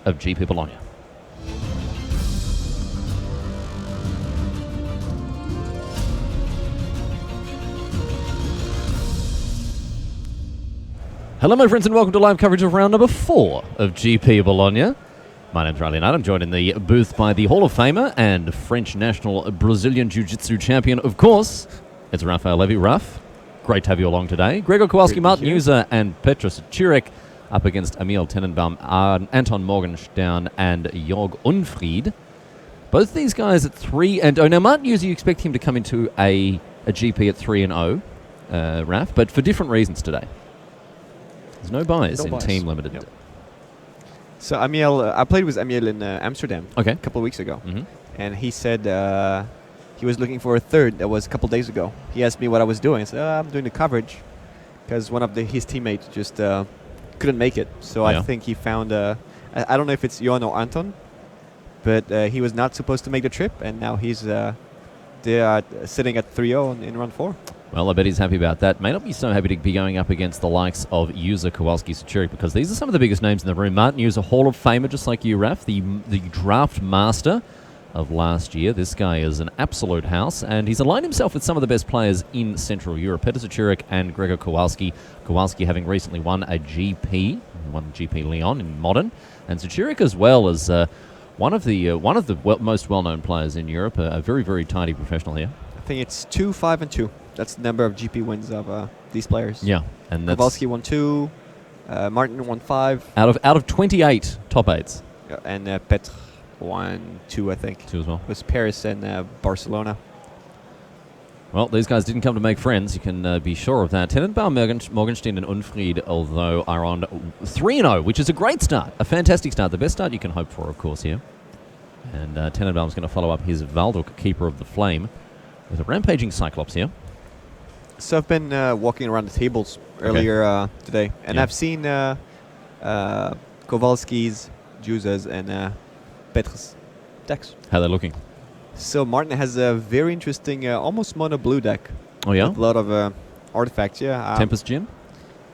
of GP Bologna. Hello, my friends, and welcome to live coverage of round number 4 of GP Bologna. My name's Riley Knight. I'm joined in the booth by the Hall of Famer and French national Brazilian Jiu-Jitsu champion, of course. It's Rafael Levy. Ruff, great to have you along today. Gregor Kowalski, Martin User, and Petrus Cirek up against Emil Tenenbaum, Anton Morgenstern, and Jörg Unfried. Both these guys at 3 and 0. Now, Martin User, you expect him to come into a GP at 3 and 0, Raf, but for different reasons today. There's no bias in Team Limited. Yep. So Emil, I played with Emil in Amsterdam a couple of weeks ago, and he said he was looking for a third. That was a couple of days ago. He asked me what I was doing. I said, I'm doing the coverage, because one of his teammates just couldn't make it. So I think he found, I don't know if it's Johan or Anton, but he was not supposed to make the trip, and now he's sitting at 3-0 in round 4. Well, I bet he's happy about that. May not be so happy to be going up against the likes of User, Kowalski, Sucheric, because these are some of the biggest names in the room. Martin User, Hall of Famer, just like you, Raf, the draft master of last year. This guy is an absolute house, and he's aligned himself with some of the best players in Central Europe. Peter Sucheric and Gregor Kowalski. Kowalski having recently won a GP, won GP Lyon in Modern, and Sucheric as well as one of the most well-known players in Europe, a very, very tidy professional here. I think it's 2, 5, and 2. That's the number of GP wins of these players. Yeah, and Kowalski won 2, Martin won 5. Out of 28 top 8s. And Petr won 2, I think. 2 as well. It was Paris and Barcelona. Well, these guys didn't come to make friends. You can be sure of that. Tenenbaum, Morgenstern, and Unfried, although, are on 3-0, which is a great start. A fantastic start. The best start you can hope for, of course, here. And Tenenbaum's going to follow up his Valduk, Keeper of the Flame, with a rampaging Cyclops here. So I've been walking around the tables earlier today, and I've seen Kowalski's, Juza's, and Petr's decks. How they're looking? So Martin has a very interesting, almost mono blue deck. Oh yeah, with a lot of artifacts. Yeah, Tempest Gin.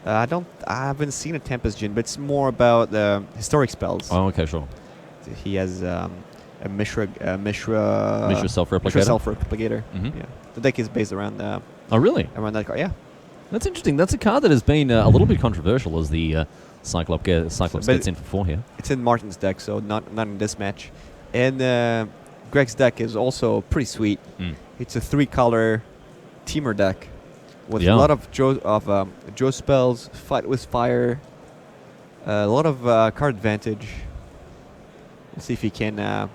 I haven't seen a Tempest Gin, but it's more about historic spells. Oh, okay, sure. He has a Mishra self-replicator. Self-replicator. Yeah, the deck is based around. Oh, really? Around that card, yeah. That's interesting. That's a card that has been a little bit controversial as the Cyclops gets in for 4 here. It's in Martin's deck, so not in this match. And Greg's deck is also pretty sweet. It's a 3-color teamer deck with a lot of Joe spells, fight with fire, a lot of card advantage. Let's see if he can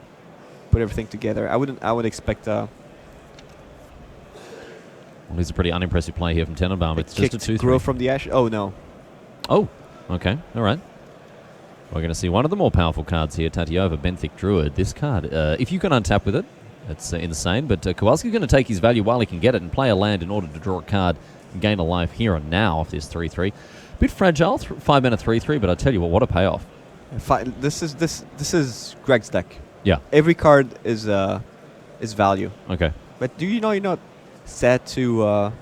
put everything together. I would expect. Well, he's a pretty unimpressive play here from Tenenbaum. It's just a 2-3. Grow from the ash. Oh no. Oh, okay, all right. We're going to see one of the more powerful cards here, Tatiova, Benthic Druid. This card, if you can untap with it, it's insane. But Kowalski's going to take his value while he can get it and play a land in order to draw a card and gain a life here and now off this 3-3. Bit fragile, 5-mana 3-3, but I tell you what a payoff. This is Greg's deck. Yeah. Every card is value. Okay. But do you know you're not set to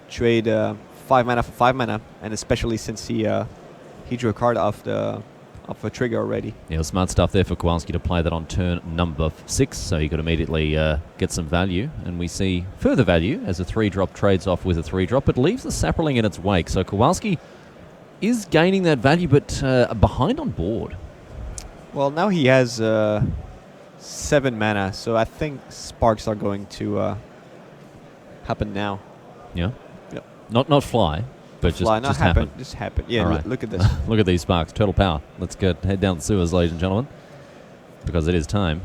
trade 5 mana for 5 mana, and especially since he drew a card off a trigger already. Yeah, smart stuff there for Kowalski to play that on turn number 6, so he could immediately get some value, and we see further value as a 3-drop trades off with a 3-drop, but leaves the Sapperling in its wake. So Kowalski is gaining that value, but behind on board. Well, now he has 7 mana, so I think sparks are going to happen now. Yeah? Yep. Not fly, but just happen. Just happen. Yeah, right. Look at this. Look at these sparks. Turtle power. Let's head down the sewers, ladies and gentlemen, because it is time.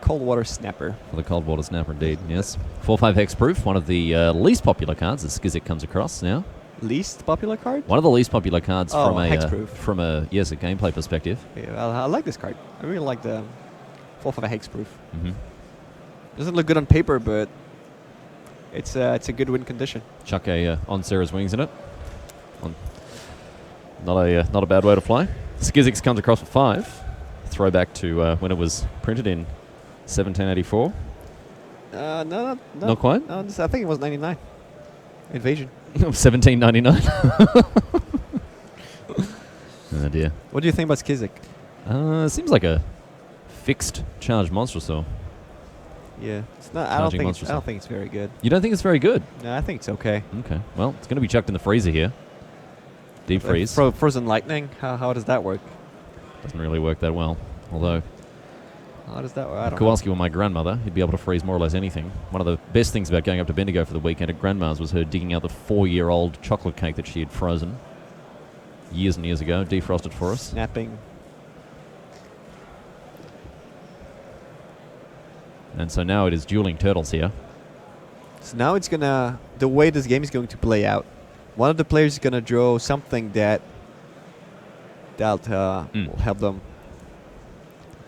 Cold Water Snapper. For the Cold Water Snapper, indeed, yes. 4/5 hexproof, one of the least popular cards as Skizik comes across now. Least popular card? One of the least popular cards from a gameplay perspective. Yeah, I like this card. I really like the 4/5 hexproof. Doesn't look good on paper, but it's a good win condition. Chuck a on Sarah's wings in it. Not a bad way to play. Skizzix comes across for 5. Throwback to when it was printed in 1784. No. Not quite? No, I think it was 99. Invasion. 1799. Oh dear. What do you think about Skizik? Seems like a fixed charged Monstrosaur. Yeah, it's not. I don't think it's very good. You don't think it's very good? No, I think it's okay. Okay. Well, it's going to be chucked in the freezer here. Deep freeze. Frozen lightning. How does that work? Doesn't really work that well. Although, how does that work? I don't know. Kowalski were my grandmother. He'd be able to freeze more or less anything. One of the best things about going up to Bendigo for the weekend at Grandma's was her digging out the 4-year-old chocolate cake that she had frozen years and years ago, defrosted for us. Snapping. And so now it is dueling turtles here. So now it's gonna, the way this game is going to play out, one of the players is gonna draw something that will help them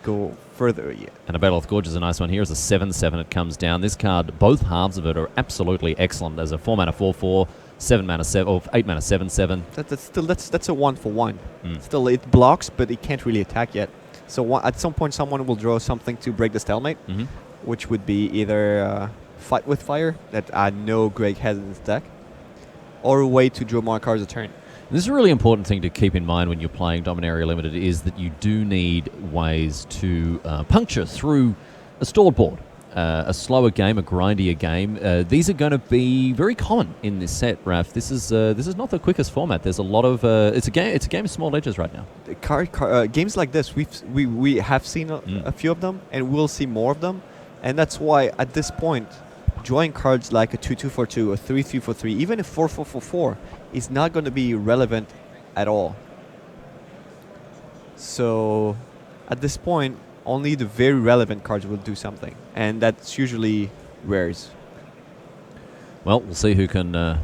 go further. Yeah. And a Battle of Gorge is a nice one here. It's a 7/7 it comes down. This card, both halves of it are absolutely excellent. There's a 4-mana 4/4, 7-mana 7, or 8-mana 7/7. That's a 1-for-1. Still, it blocks, but it can't really attack yet. So at some point, someone will draw something to break the stalemate, which would be either Fight with Fire, that I know Greg has in his deck, or a way to draw more cards a turn. This is a really important thing to keep in mind when you're playing Dominaria Limited, is that you do need ways to puncture through a stalled board. A slower game, a grindier game. These are going to be very common in this set, Raf. This is not the quickest format. There's a lot of it's a game of small edges right now. Games like this, we have seen a few of them, and we'll see more of them, and that's why at this point, drawing cards like a 2/2 for 2, a 3/3 for 3, even a 4/4 for 4 is not going to be relevant at all. So at this point, only the very relevant cards will do something, and that's usually rares. Well, we'll see who can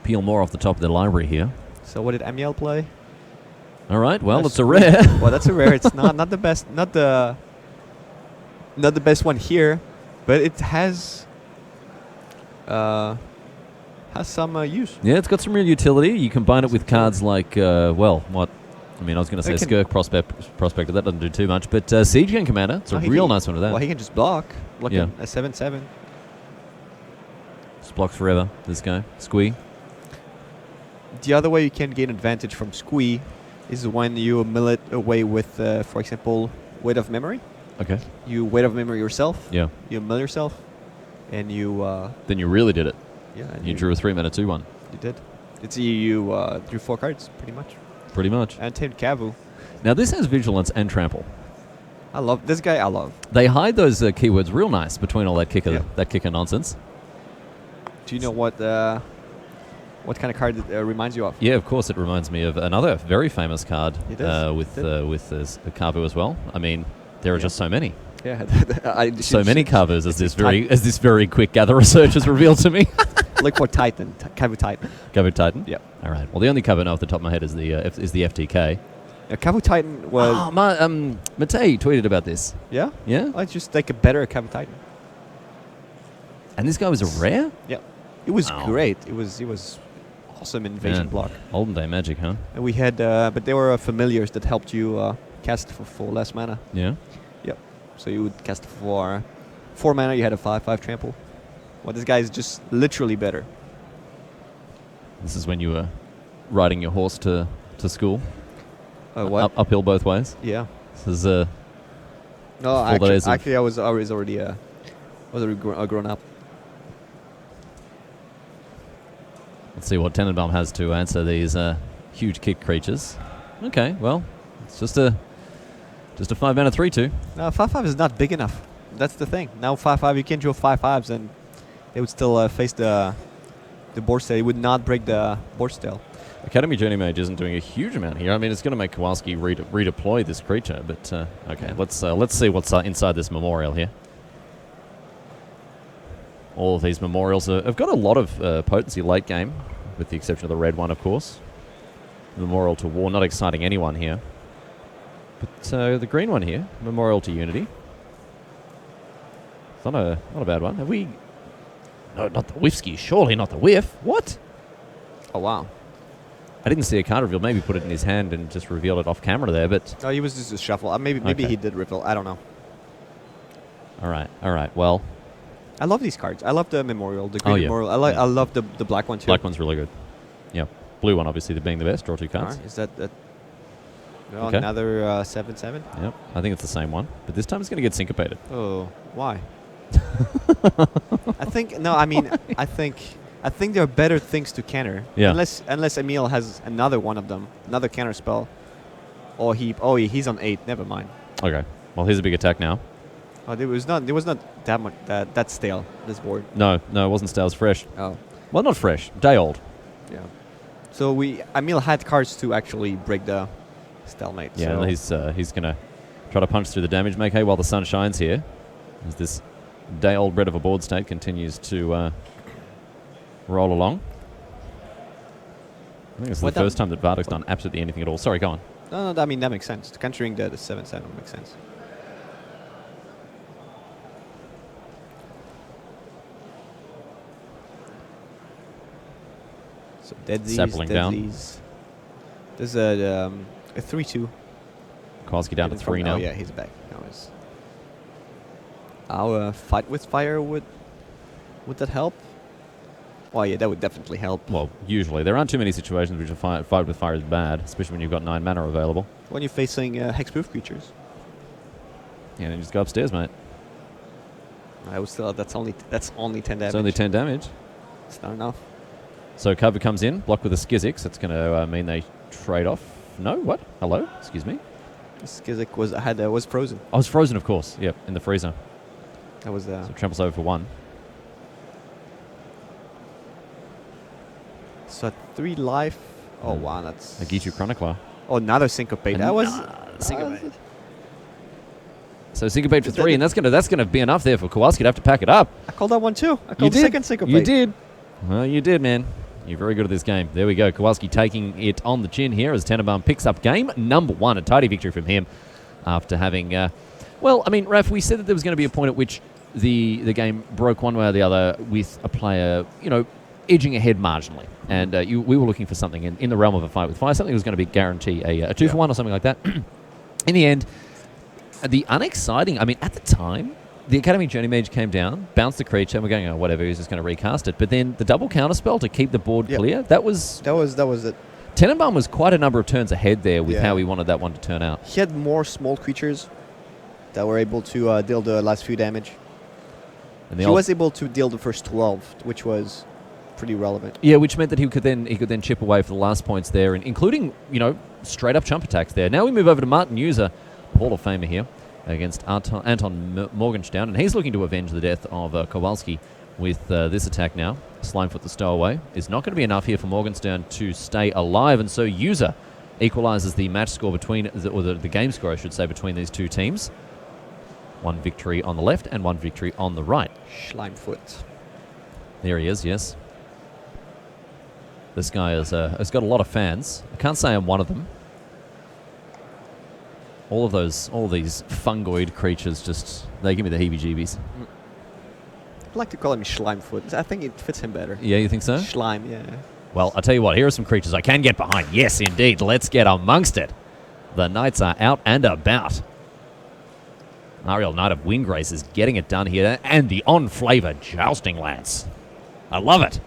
peel more off the top of their library here. So what did Amiel play? All right, well, it's a rare. Well, that's a rare. It's not the best, not the best one here, but it has some use. Yeah, it's got some real utility. You combine it with cards like, what? I mean, I was going to say Skirk Prospector. That doesn't do too much. But Siege Gun Commander, it's a real nice one of that. Well, he can just block. Look at a 7/7. Just blocks forever, this guy. Squee. The other way you can gain advantage from Squee is when you mill it away with, for example, Weight of Memory. Okay. You Weight of Memory yourself. Yeah. You mill yourself, and you... then you really did it. Yeah. You drew a 3-mana 2/1. You did. It's you drew 4 cards, pretty much. Pretty much. And tamed Kavu. Now, this has Vigilance and Trample. I love this guy. I love. They hide those keywords real nice between all that kicker nonsense. Do you know what kind of card it reminds you of? Yeah, of course. It reminds me of another very famous card with Kavu as well. I mean, there are just so many. Yeah, so many Kavus as this very quick gather research has revealed to me. Look for Titan, Kavu Titan. Kavu Titan. Yep. All right. Well, the only Kavu I know off the top of my head is the FTK. Kavu Titan was. Matei tweeted about this. Yeah. Yeah. It's just like a better Kavu Titan. And this guy was a rare. Yeah. It was great. It was awesome invasion block. Olden day magic, huh? And we had, but there were familiars that helped you cast for less mana. Yeah. Yep. So you would cast for 4 mana. You had a 5/5 trample. Well, this guy is just literally better. This is when you were riding your horse to school. What? Uphill both ways. Yeah. This is no, actually, I was already grown up. Let's see what Tenenbaum has to answer these huge kick creatures. Okay, well, it's just a 5-mana 3/2. No, 5/5 is not big enough. That's the thing. Now 5/5, you can draw 5/5s, and they would still face the board stale. It would not break the board stale. Academy Journey Mage isn't doing a huge amount here. I mean, it's going to make Kowalski redeploy this creature, but okay, let's see what's inside this memorial here. All of these memorials have got a lot of potency late game, with the exception of the red one, of course. Memorial to War, not exciting anyone here. But the green one here, Memorial to Unity. It's not a bad one. Have we... No, not the Whiffsky. Surely not the Whiff. What? Oh, wow. I didn't see a card reveal. Maybe put it in his hand and just revealed it off camera there, but... Oh, he was just a shuffle. Maybe he did reveal. I don't know. All right. Well... I love these cards. I love the Memorial, the green Memorial. I love the black one, too. Black one's really good. Yeah. Blue one, obviously, being the best. Draw 2 cards. Is that... Okay. Another 7-7. Yep, I think it's the same one, but this time it's going to get syncopated. Oh, why? I think no. I mean, I think there are better things to counter. Yeah. Unless Emil has another one of them, another counter spell. Or he's on 8. Never mind. Okay. Well, here's a big attack now. Oh, there was not that much that stale this board. No, it wasn't stale. It was fresh. Oh. Well, not fresh. Day old. Yeah. So Emil had cards to actually break the stalemate. Yeah, so and he's gonna try to punch through the damage make hay while the sun shines here, as this day old bread of a board state continues to roll along. I think it's the first time that Varduk's done absolutely anything at all. Sorry, go on. No, I mean that makes sense. Countering the 7-7 makes sense. So Sapling down. There's a 3-2. Kowalski down to 3 now. Oh yeah, he's back. Now is our fight with fire would that help? Well, yeah, that would definitely help. Well, usually there aren't too many situations which a fight with fire is bad, especially when you've got 9 mana available. When you're facing hexproof creatures. Yeah, and you just go upstairs, mate. I would still. That's only 10 damage. It's only 10 damage. It's not enough. So cover comes in, blocked with a Skizik. That's going to mean they trade off. No, what? Hello? Excuse me. Skizik was frozen. I was frozen, of course. Yep, in the freezer. That was So tramples over for 1. So at 3 life. Oh wow, that's a Gitu Chronicler. Oh, another syncopate. That was syncopate. So syncopate for 3, and that's gonna be enough there for Kowalski to have to pack it up. I called that one too. I called the second syncopate. You did. Well, you did, man. You're very good at this game. There we go. Kowalski taking it on the chin here as Tenenbaum picks up game number 1. A tidy victory from him after having... well, I mean, Raf, we said that there was going to be a point at which the game broke one way or the other with a player, edging ahead marginally. And we were looking for something in the realm of a fight with fire. Something that was going to be guarantee a 2-for-1 or something like that. In the end, the unexciting... I mean, at the time... The Academy Journey Mage came down, bounced the creature, and we're going, oh, whatever, he's just going to recast it. But then the double counterspell to keep the board clear, that was it. Tenenbaum was quite a number of turns ahead there with how he wanted that one to turn out. He had more small creatures that were able to deal the last few damage. And he was able to deal the first 12, which was pretty relevant. Yeah, which meant that he could then chip away for the last points there, and including, straight up chump attacks there. Now we move over to Martin User, Hall of Famer here, against Anton Morgenstern, and he's looking to avenge the death of Kowalski with this attack now. Slimefoot the Stowaway is not going to be enough here for Morgenstern to stay alive, and so User equalizes the match score between, the game score, I should say, between these two teams. 1 victory on the left and 1 victory on the right. Slimefoot. There he is, yes. This guy has got a lot of fans. I can't say I'm one of them. All these fungoid creatures they give me the heebie-jeebies. I'd like to call him Schlimefoot. I think it fits him better. Yeah, you think so? Schleim, yeah. Well, I'll tell you what, here are some creatures I can get behind. Yes, indeed. Let's get amongst it. The Knights are out and about. Ariel, Knight of Windgrace, is getting it done here. And the on-flavor Jousting Lance. I love it.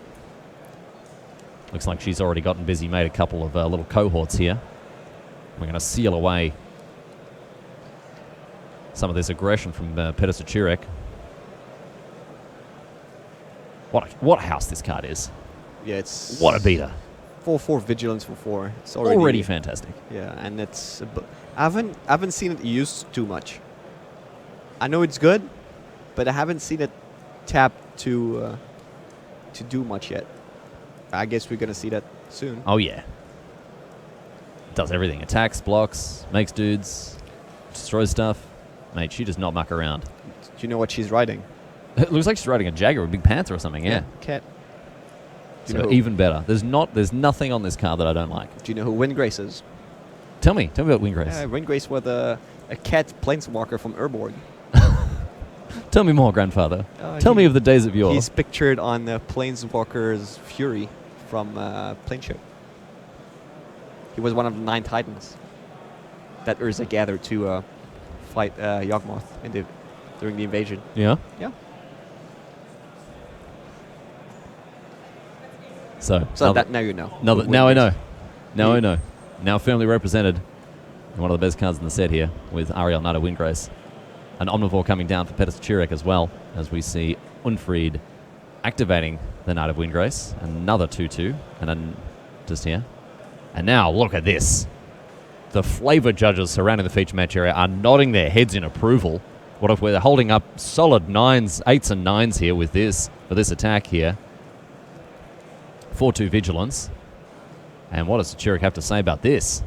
Looks like she's already gotten busy, made a couple of little cohorts here. We're going to seal away some of this aggression from Peter Sachirek. What a house this card is. Yeah, it's... What a beater. 4/4 Vigilance for 4. It's already fantastic. Yeah, and it's... I haven't seen it used too much. I know it's good, but I haven't seen it tapped to do much yet. I guess we're going to see that soon. Oh, yeah. It does everything. Attacks, blocks, makes dudes, destroys stuff. Mate, she does not muck around. Do you know what she's riding? It looks like she's riding a Jagger or a Big Panther or something, yeah. Cat. So even better. There's nothing on this card that I don't like. Do you know who Windgrace is? Tell me about Windgrace. Windgrace was a cat planeswalker from Urborg. Tell me more, grandfather. Tell me of the days of yore. He's pictured on Planeswalker's Fury from Planeship. He was one of the 9 Titans that Urza gathered to fight Yawgmoth during the invasion. Yeah? Yeah. So that now you know. Now I know. Now I know. Now firmly represented One of the best cards in the set here with Ariel Knight of Windgrace. An Omnivore coming down for Petr Cechirek as well, as we see Unfried activating the Knight of Windgrace. Another 2-2, and then just here. And now, look at this. The flavor judges surrounding the feature match area are nodding their heads in approval. What if we're holding up solid 8s and 9s here with this, for this attack here. 4-2 Vigilance. And what does Cechirek have to say about this?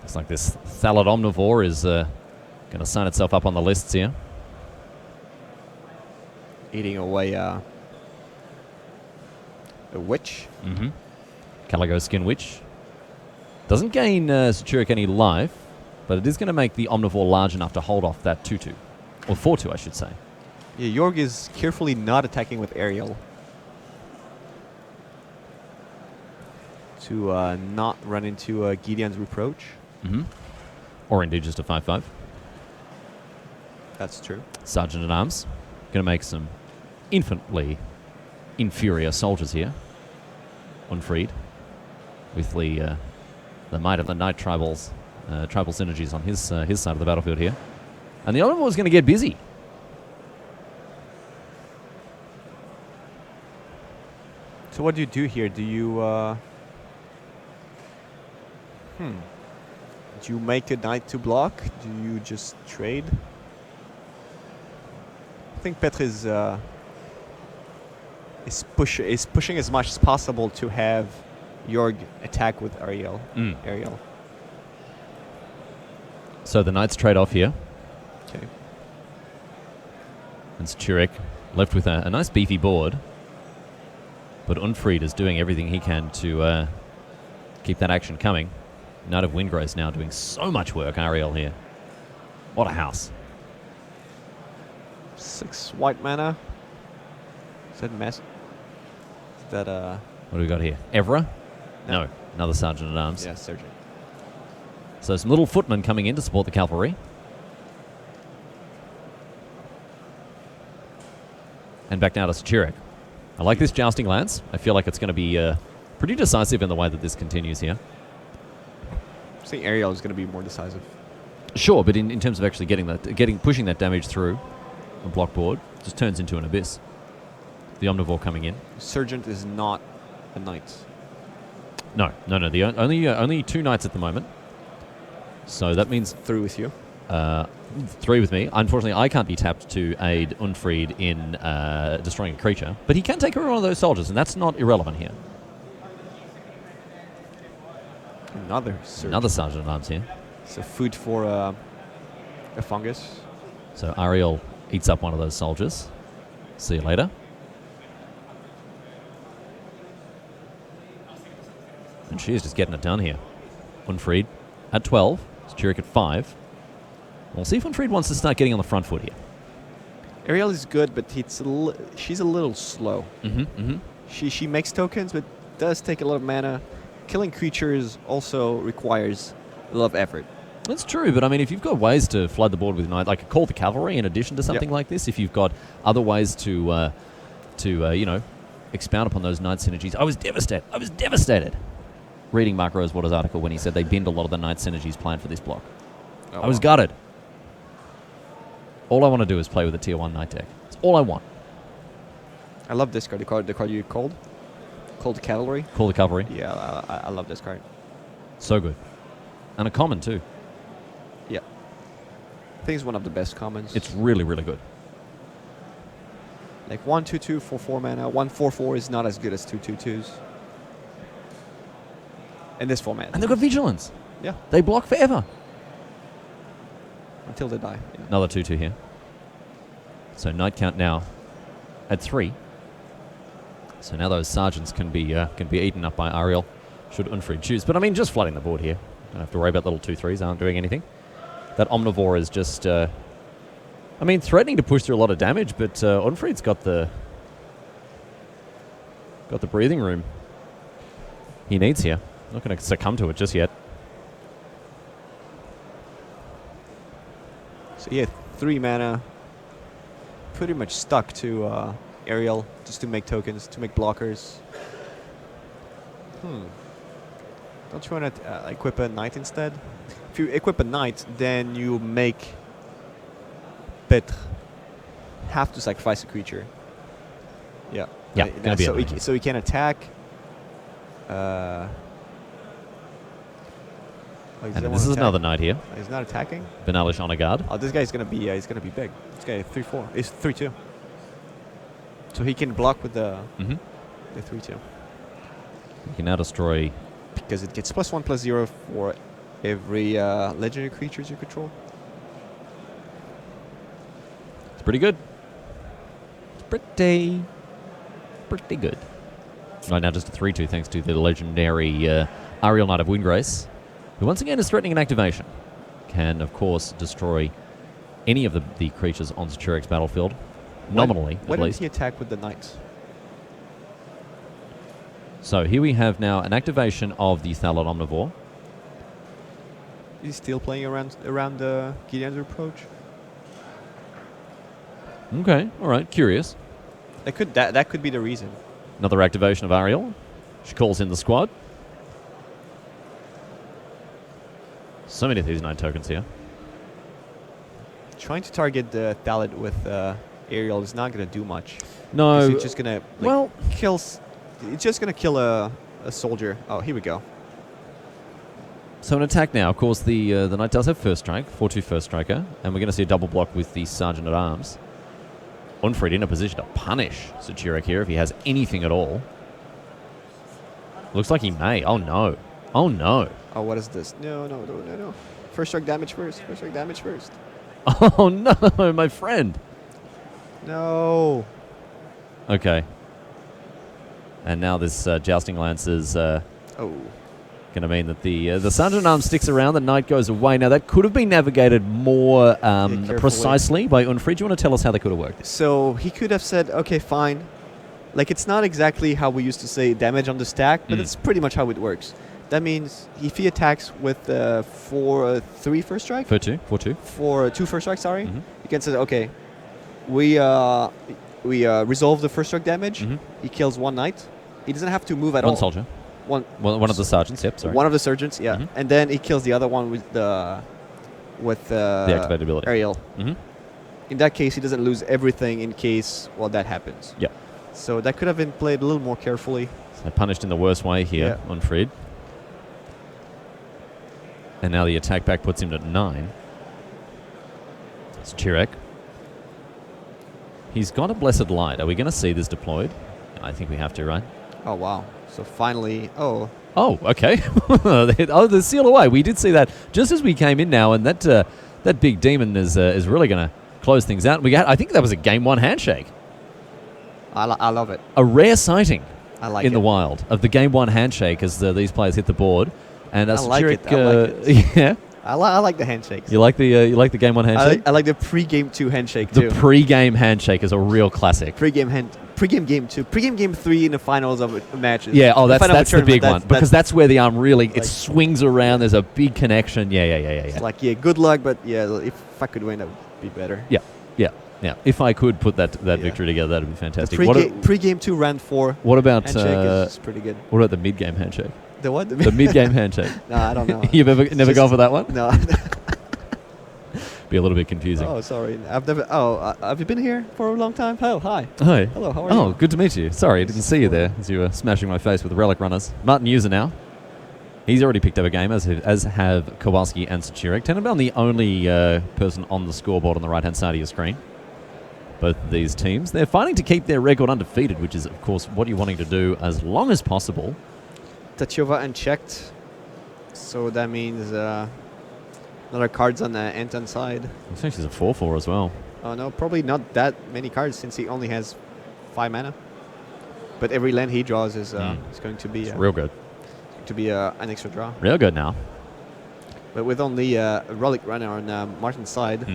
Looks like this Thallid Omnivore is going to sign itself up on the lists here. Eating away a witch. Mm-hmm. Caligo Skin Witch. Doesn't gain Cechirek any life, but it is going to make the Omnivore large enough to hold off that 2-2. Or 4-2, I should say. Yeah, Jorg is carefully not attacking with Ariel. To not run into Gideon's Reproach. Mm-hmm. Or indeed just a 5-5. That's true. Sergeant-at-Arms. Going to make some infinitely inferior soldiers here. Unfreed. With the might of the Knight tribals, tribal synergies on his side of the battlefield here. And the Omnivore is going to get busy. So what do you do here? Do you... Do you make a Knight to block? Do you just trade? I think Petr is pushing as much as possible to have Jorg attack with Ariel. Ariel. So the Knights trade off here. Okay. And Cechirek left with a nice beefy board. But Unfried is doing everything he can to keep that action coming. Knight of Windgrace now doing so much work, Ariel here. What a house. 6 white mana. Is that mess? Is that What do we got here? Evra? No. Another Sergeant-at-Arms. Yeah, Sergeant. So some little footmen coming in to support the cavalry. And back down to Cechirek. I like this jousting lance. I feel like it's going to be pretty decisive in the way that this continues here. I think Ariel is going to be more decisive. Sure, but in terms of actually pushing that damage through a block board, just turns into an abyss. The Omnivore coming in. Sergeant is not a Knight. No. The only 2 Knights at the moment. So that means 3 with you. 3 with me. Unfortunately, I can't be tapped to aid Unfried in destroying a creature, but he can take over one of those soldiers, and that's not irrelevant here. Another Sergeant. Another Sergeant-at-Arms here. So food for a fungus. So Ariel eats up one of those soldiers. See you later. And she is just getting it done here. Unfried at 12. Cechirek at 5. We'll see if Unfried wants to start getting on the front foot here. Ariel is good, but she's a little slow. Mm-hmm. She makes tokens, but does take a lot of mana. Killing creatures also requires a lot of effort. That's true, but I mean, if you've got ways to flood the board with Knight, like call the cavalry in addition to something like this, if you've got other ways to expound upon those Knight synergies. I was devastated. Reading Mark Rosewater's article when he said they binned a lot of the Knight synergies planned for this block. Oh, I was gutted. All I want to do is play with a tier 1 Knight deck. That's all I want. I love this card. The card you called? Called Cavalry? Call the cavalry. Yeah, I love this card. So good. And a common, too. Yeah. I think it's one of the best commons. It's really, really good. Like 1/2/2 for 4 mana. 1/4/4 is not as good as 2/2/2s. In this format. And they've got Vigilance. Yeah. They block forever. Until they die. Yeah. Another 2/2 here. So Knight count now at 3. So now those sergeants can be eaten up by Ariel, should Unfried choose. But I mean, just flooding the board here. Don't have to worry about little 2/3s aren't doing anything. That Omnivore is just, threatening to push through a lot of damage, but Unfried's got the breathing room he needs here. Not going to succumb to it just yet. So yeah, 3 mana. Pretty much stuck to Ariel just to make tokens, to make blockers. Don't you want to equip a knight instead? If you equip a knight, then you make Petre have to sacrifice a creature. Yeah. Yeah, gonna be so he can attack. And this is another knight here. He's not attacking. Benalish on a guard. Oh, this guy's gonna be big. This guy 3/4. It's 3/2. So he can block with the 3/2. You can now destroy. Because it gets +1/+0 for every legendary creatures you control. It's pretty good. It's pretty good. Right now, just a 3/2 thanks to the legendary Ariel Knight of Windgrace, who once again is threatening an activation. Can, of course, destroy any of the creatures on Sachurek's battlefield, nominally Why at least. Why didn't he attack with the knights? So here we have now an activation of the Thalon Omnivore. He's still playing around Gideon's approach. Okay, all right, curious. That could be the reason. Another activation of Ariel. She calls in the squad. So many of these 9 tokens here. Trying to target the Thalit with Ariel is not going to do much. No. It's just going to kill. It's just going to kill a soldier. Oh, here we go. So an attack now. Of course, the knight does have first strike, 4/2 first striker, and we're going to see a double block with the sergeant at arms. Unfried in a position to punish Saturek here if he has anything at all. Looks like he may. Oh no. Oh no. Oh, what is this? No. First strike damage first. First strike damage first. Oh no, my friend. No. Okay. And now this jousting lance is going to mean that the sergeant at arms sticks around. The knight goes away. Now that could have been navigated more precisely by Unfried. Do you want to tell us how that could have worked? So he could have said, okay, fine. Like, it's not exactly how we used to say damage on the stack, but it's pretty much how it works. That means if he attacks with 4/3 first strike, 4/2, 4/2 first strike, sorry, you can say, okay, we resolve the first strike damage. He kills one knight. He doesn't have to move at all. One soldier. One of the sergeants. Yep, sorry. One of the sergeants, yeah, and then he kills the other one with the activated ability. Ariel. In that case, he doesn't lose everything in case that happens. Yeah. So that could have been played a little more carefully. So punished in the worst way here on Fred. And now the attack back puts him at 9. It's Chirek. He's got a Blessed Light. Are we going to see this deployed? I think we have to, right? Oh, wow. So finally, Oh, okay. The seal away. We did see that just as we came in now, and that big demon is really going to close things out. I think that was a game 1 handshake. I love it. A rare sighting in the wild of the game 1 handshake as these players hit the board. And I like it. Yeah. I like the handshakes. You like the game 1 handshake? I like the pre-game 2 handshake too. The pre-game handshake is a real classic. Pre-game game 2. Pre-game game 3 in the finals of matches. Yeah, that's the big one. Because that's where the arm really, it swings around. There's a big connection. Yeah. It's like, good luck, but if I could win, that would be better. Yeah. If I could put that victory together, that would be fantastic. Pre-game 2 round 4 what about, handshake is pretty good. What about the mid-game handshake? The what? The mid-game handshake. No, I don't know. You've never gone for that one? No. Be a little bit confusing. Oh, sorry. I've never. Have you been here for a long time? Oh, hi. Hi. Hello. How are you? Oh, good to meet you. Sorry, I didn't see you there as you were smashing my face with the relic runners. Martin User now. He's already picked up a game, as have Kowalski and Saturek. Tenenbaum, the only person on the scoreboard on the right-hand side of your screen. Both of these teams, they're fighting to keep their record undefeated, which is, of course, what you're wanting to do as long as possible. Tachova unchecked, so that means another cards on the Anton side. I think she's a 4/4 as well. Oh no, probably not that many cards since he only has 5 mana. But every land he draws is going to be real good. To be an extra draw. Real good now. But with only a Relic Runner on Martin's side,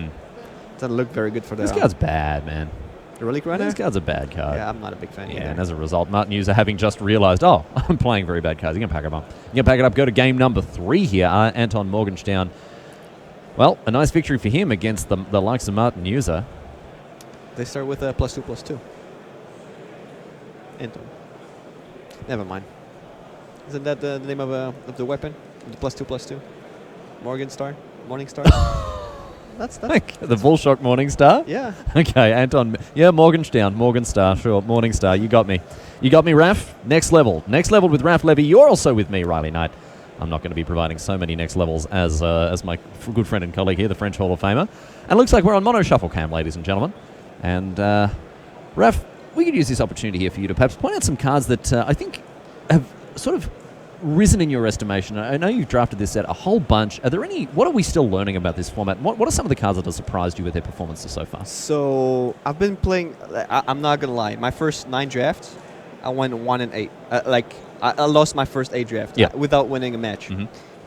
doesn't look very good for the. This card's bad, man. The Relic Runner? This card's a bad card. Yeah, I'm not a big fan either. And as a result, Martin User having just realized, I'm playing very bad cards. You're going to pack them up. You're going to pack it up. Go to game number 3 here. Anton Morgenstern. Well, a nice victory for him against the likes of Martin User. They start with a +2/+2. Anton. Never mind. Isn't that the name of the weapon? The +2/+2. Morningstar. That's The Bullshock Morningstar? yeah. Okay, Anton. Yeah, Morgenstar, sure. Morningstar, you got me. You got me, Raf. Next level. Next level with Raf Levy. You're also with me, Riley Knight. I'm not going to be providing so many next levels as my good friend and colleague here, the French Hall of Famer. And it looks like we're on mono shuffle cam, ladies and gentlemen. And, Raf, we could use this opportunity here for you to perhaps point out some cards that I think have sort of risen in your estimation. I know you've drafted this set a whole bunch. Are there any? What are we still learning about this format? What are some of the cards that have surprised you with their performances so far? So I've been playing. I'm not gonna lie. My first 9 drafts, I went 1-8. I lost my first 8 draft without winning a match,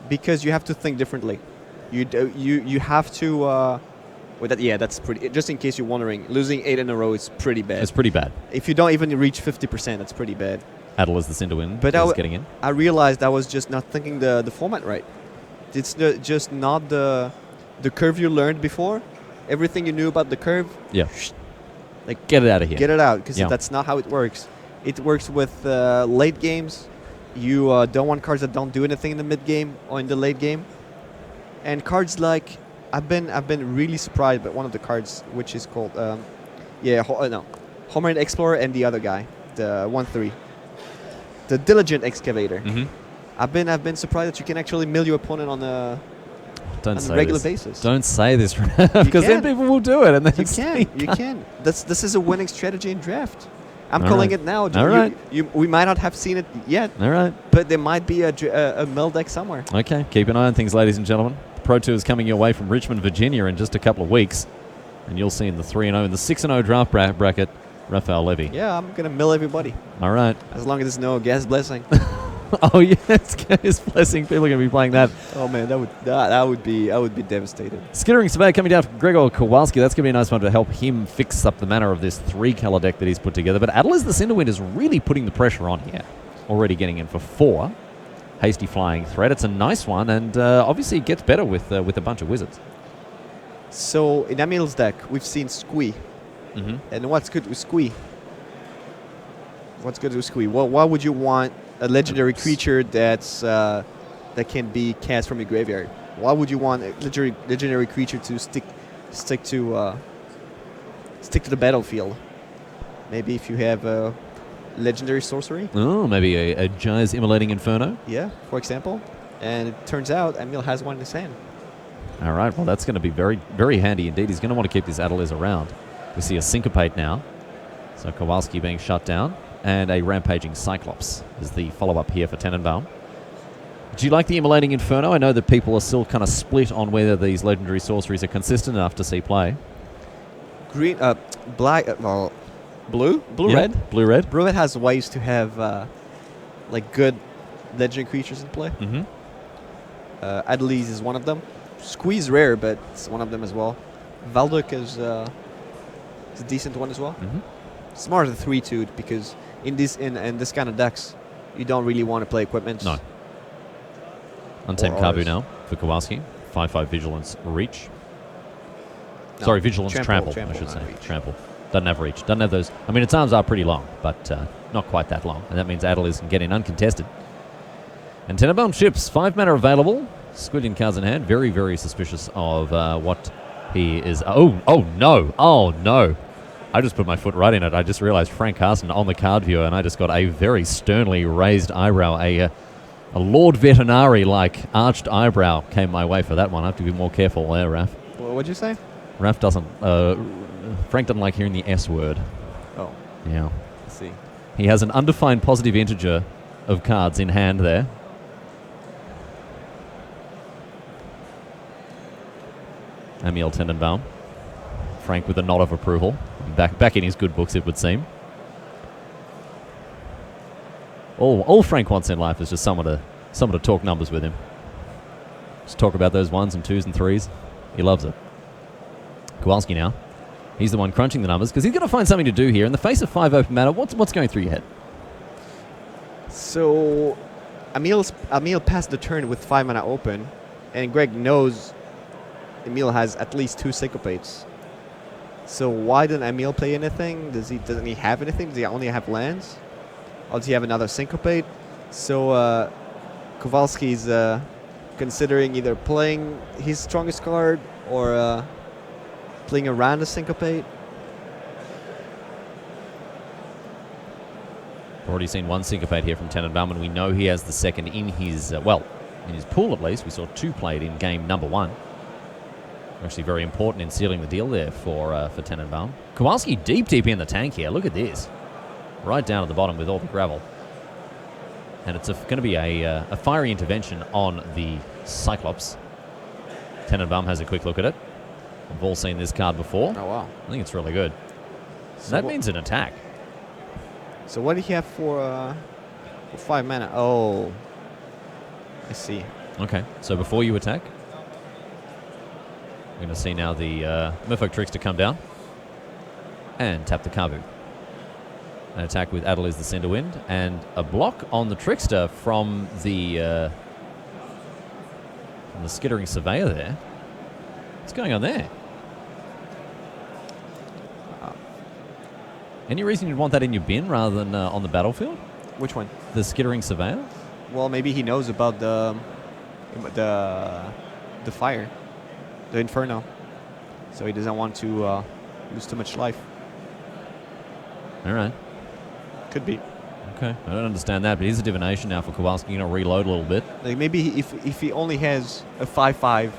because you have to think differently. You have to. That's pretty. Just in case you're wondering, losing 8 in a row is pretty bad. It's pretty bad. If you don't even reach 50%, that's pretty bad. Adel is the Cinderwind. But getting in. I realized I was just not thinking the format right. It's just not the curve you learned before. Everything you knew about the curve. Yeah. Like, get it out of here. Get it out, because that's not how it works. It works with late games. You don't want cards that don't do anything in the mid game or in the late game. And cards like I've been really surprised by one of the cards, which is called Homeland Explorer, and the other guy, the 1/3. The Diligent Excavator. I've been surprised that you can actually mill your opponent on a regular basis. Don't say this, because then people will do it, and then you can. This is a winning strategy in draft. I'm calling it now. We might not have seen it yet. All right. But there might be a mill deck somewhere. Okay, keep an eye on things, ladies and gentlemen. Pro Tour is coming your way from Richmond, Virginia, in just a couple of weeks, and you'll see in the 3-0 and the 6-0 draft bracket, Raphael Levy. Yeah, I'm gonna mill everybody. All right. As long as there's no gas blessing. Oh yes, gas blessing. People are gonna be playing that. Oh man, I would be devastated. Skittering Survey coming down from Gregor Kowalski. That's gonna be a nice one to help him fix up the manner of this 3-color deck that he's put together. But Adel is the Cinderwind is really putting the pressure on here. Already getting in for 4. Hasty Flying Threat. It's a nice one, and obviously it gets better with a bunch of wizards. So in Emil's deck, we've seen Squee. And what's good with Squee? Well, why would you want a legendary creature that can be cast from your graveyard? Why would you want a legendary creature to stick to the battlefield? Maybe if you have a legendary sorcery. Oh, maybe a Jai's Immolating Inferno. Yeah, for example. And it turns out Emil has one in his hand. All right. Well, that's going to be very, very handy indeed. He's going to want to keep this Adeliz around. We see a Syncopate now. So Kowalski being shut down. And a Rampaging Cyclops is the follow-up here for Tenenbaum. Do you like the Immolating Inferno? I know that people are still kind of split on whether these legendary sorceries are consistent enough to see play. Green, black, blue, red. Blue-red. Blue-red has ways to have good legendary creatures in play. Adeliz is one of them. Squeeze rare, but it's one of them as well. Valduk is a decent one as well. It's more of the 3-2 because in this kind of decks, you don't really want to play equipment. No. Untamed Kabu now for Kowalski. 5/5 Vigilance Reach. No, Sorry, Vigilance Trample, I should say. Trample. Doesn't have Reach. Doesn't have those. I mean, its arms are pretty long, but not quite that long. And that means Adeliz can get in uncontested. And Tenenbaum ships. 5 mana available. Squillion cards in hand. Very, very suspicious of what he is. Oh, no. I just put my foot right in it. I just realized Frank Carson on the card viewer, and I just got a very sternly raised eyebrow. A Lord Vetinari-like arched eyebrow came my way for that one. I have to be more careful there, Raph. Well, what'd you say? Raph doesn't... Frank doesn't like hearing the S word. Oh. Yeah. Let's see. He has an undefined positive integer of cards in hand there. Emil Tenenbaum. Frank with a nod of approval. Back in his good books, it would seem. All Frank wants in life is just someone to talk numbers with him. Just talk about those 1s and 2s and 3s. He loves it. Kowalski now. He's the one crunching the numbers because he's going to find something to do here. In the face of 5 open mana, what's going through your head? So, Emil passed the turn with 5 mana open, and Greg knows Emil has at least 2 Syncopates. So why didn't Emil play anything? Doesn't he have anything? Does he only have lands? Or does he have another Syncopate? So Kowalski's considering either playing his strongest card or playing around the syncopate. Already seen one syncopate here from Tenenbaum, and we know he has the second in his, in his pool at least. We saw 2 played in game number 1. Actually very important in sealing the deal there for Tenenbaum. Kowalski deep in the tank here. Look at this. Right down at the bottom with all the gravel. And it's going to be a fiery intervention on the Cyclops. Tenenbaum has a quick look at it. We've all seen this card before. Oh, wow. I think it's really good. So that means an attack. So what do you have for 5 mana? Oh, I see. Okay, so before you attack, we're going to see now the Merfolk Trickster come down and tap the Kabu. An attack with Adeliz the Cinderwind, and a block on the Trickster from the Skittering Surveyor there. What's going on there? Any reason you'd want that in your bin rather than on the battlefield? Which one? The Skittering Surveyor? Well, maybe he knows about the fire, the Inferno, so he doesn't want to lose too much life. All right. Could be. Okay, I don't understand that, but here's a divination now for Kowalski. You know, reload a little bit. Like maybe if he only has a 5/5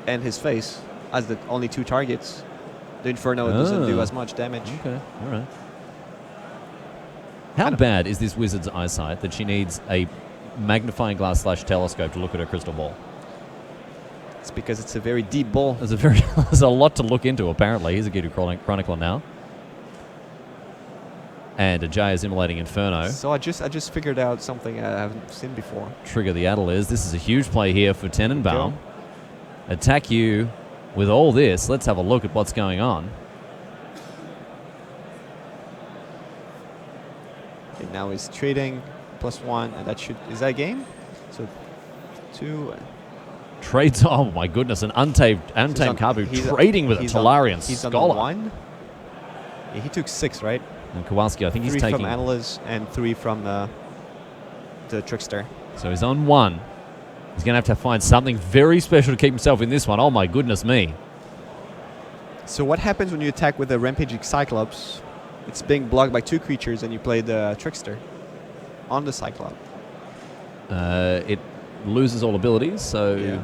and his face as the only 2 targets, the Inferno doesn't do as much damage. Okay, all right. How bad is this wizard's eyesight that she needs a magnifying glass / telescope to look at her crystal ball? It's because it's a very deep ball. There's a lot to look into, apparently. Here's a Gitu Chronicler now. And a Jaya's Immolating Inferno. So I just figured out something I haven't seen before. Trigger the Adeliz. This is a huge play here for Tenenbaum. Attack you with all this. Let's have a look at what's going on. Okay, now he's trading +1, and that is that a game? So 2. Trades. Oh my goodness! An untamed Kabu trading with a Talarian He's Scholar. on 1. Yeah, he took 6, right? And Kowalski, I think he's 3 taking... from Adeliz and 3 from the Trickster. So he's on 1. He's going to have to find something very special to keep himself in this one. Oh my goodness me. So what happens when you attack with a Rampaging Cyclops? It's being blocked by 2 creatures and you play the Trickster on the Cyclops. It loses all abilities, so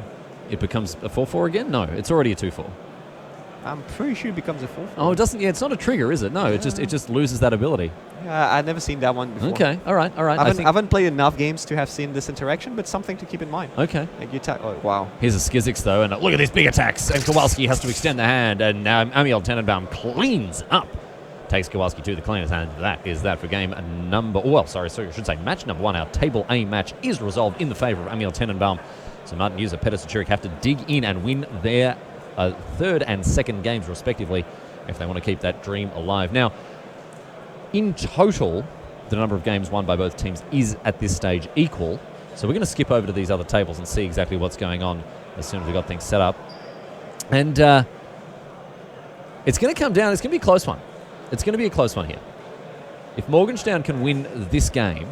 it becomes a 4/4 again? No, it's already a 2/4. I'm pretty sure it becomes a 4/4. Oh, it doesn't. Yeah, it's not a trigger, is it? No, it just loses that ability. Yeah, I've never seen that one before. Okay, all right. I haven't played enough games to have seen this interaction, but something to keep in mind. Okay. Like you attack. Oh, wow. Here's a Skizix though, and look at these big attacks. And Kowalski has to extend the hand, and now Amiel Tenenbaum cleans up. Takes Kowalski to the cleanest hand. That is that for game number. Well, sorry, I should say match number 1. Our table A match is resolved in the favour of Amiel Tenenbaum. So Martin User, Petter Sachurik have to dig in and win their 3rd and 2nd games respectively if they want to keep that dream alive. Now, in total, the number of games won by both teams is at this stage equal. So we're going to skip over to these other tables and see exactly what's going on as soon as we've got things set up. And it's going to come down. It's going to be a close one. It's going to be a close one here. If Morgenstern can win this game,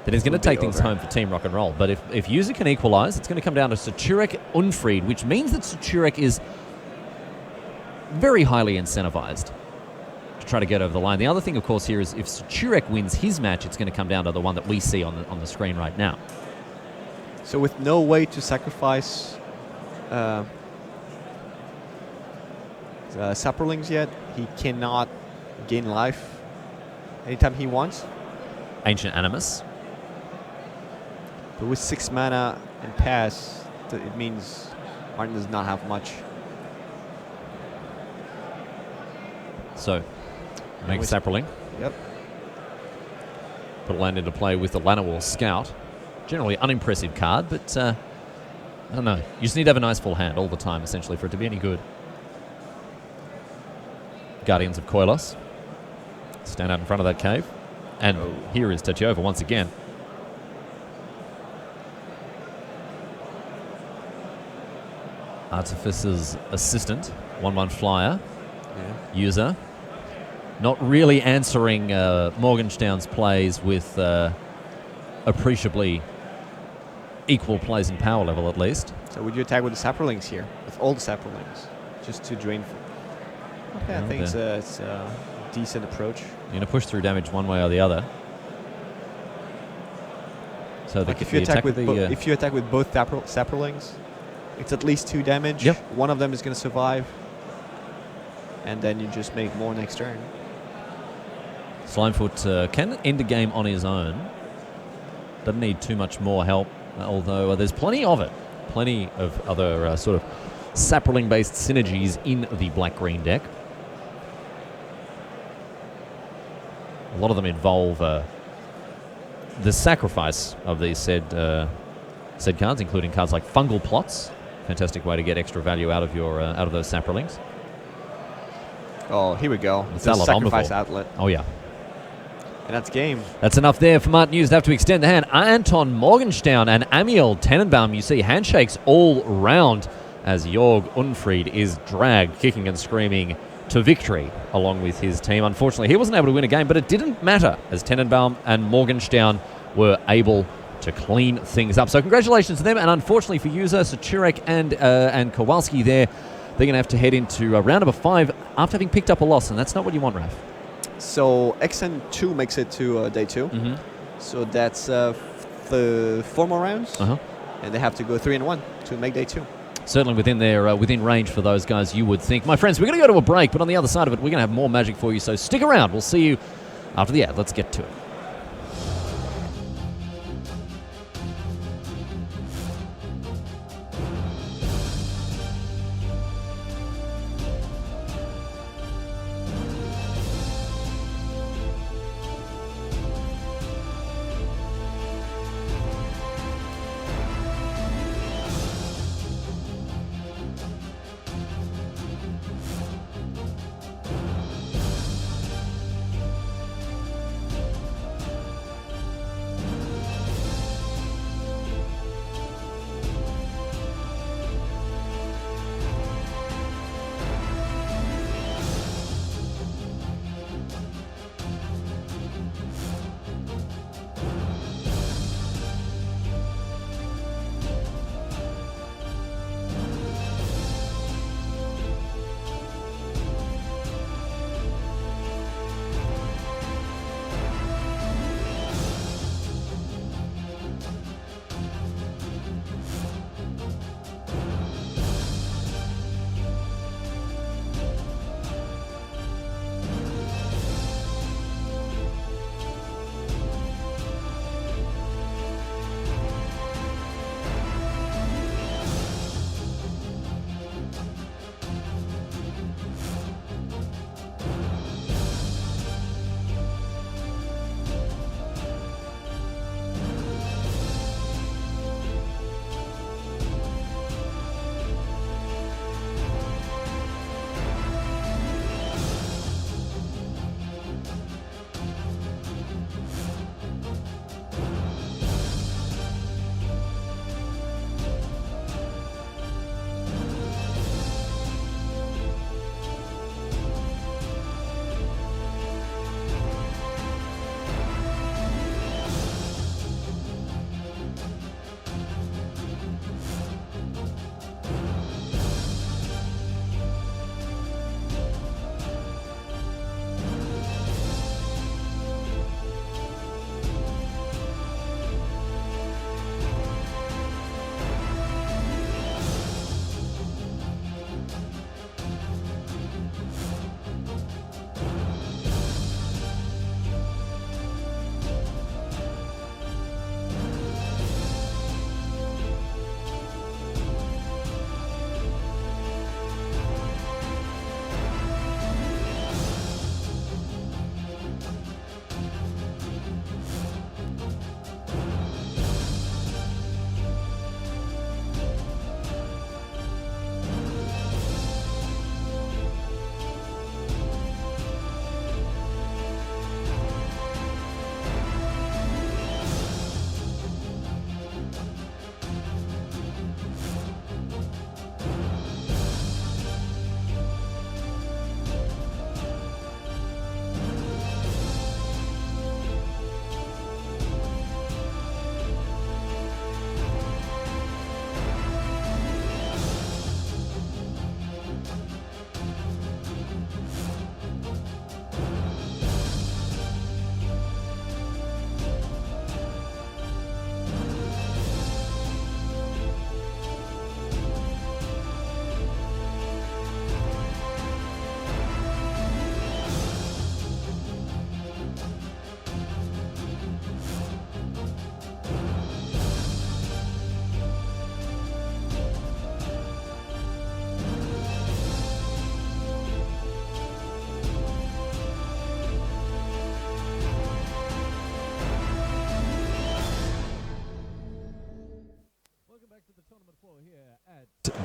then he's going to take things home for Team Rock and Roll. But if User can equalize, it's going to come down to Sachurik Unfried, which means that Sachurik is very highly incentivized to try to get over the line. The other thing, of course, here is if Sachurik wins his match, it's going to come down to the one that we see on the screen right now. So with no way to sacrifice Sapperlings yet, he cannot gain life anytime he wants. Ancient Animus. But with 6 mana and pass, it means Martin does not have much. So, make Sapperling. Yep. Put a land into play with the Llanowar Scout. Generally unimpressive card, but I don't know. You just need to have a nice full hand all the time, essentially, for it to be any good. Guardians of Koilos stand out in front of that cave. And here is Tachiova once again. Artificer's Assistant, 1/1 flyer. User. Not really answering Morgenstern's plays with appreciably equal plays in power level, at least. So would you attack with the saprolings here? With all the saprolings? Just to drain... Okay, I think it's a decent approach. You're going to push through damage one way or the other. So like if you attack with both saprolings, it's at least 2 damage. Yep. One of them is going to survive. And then you just make more next turn. Slimefoot can end the game on his own. Doesn't need too much more help, although there's plenty of it. Plenty of other sort of saproling-based synergies in the black-green deck. A lot of them involve the sacrifice of these said cards, including cards like Fungal Plots. Fantastic way to get extra value out of your out of those saprolings. Oh, here we go. It's the a lot sacrifice omnivore. outlet. Oh, yeah. And that's game. That's enough there for Martin Hughes to have to extend the hand. Anton Morgenstern and Amiel Tenenbaum, you see handshakes all round as Jorg Unfried is dragged, kicking and screaming, to victory along with his team. Unfortunately, he wasn't able to win a game, but it didn't matter as Tenenbaum and Morgenstern were able to clean things up. So congratulations to them, and unfortunately for User, Saturek and Kowalski there, they're going to have to head into round number 5 after having picked up a loss, and that's not what you want, Raf. So XN2 makes it to day 2. Mm-hmm. So that's the 4 more rounds, and they have to go 3-1 to make day 2. Certainly within range for those guys, you would think. My friends, we're going to go to a break, but on the other side of it, we're going to have more magic for you, so stick around. We'll see you after the ad. Let's get to it.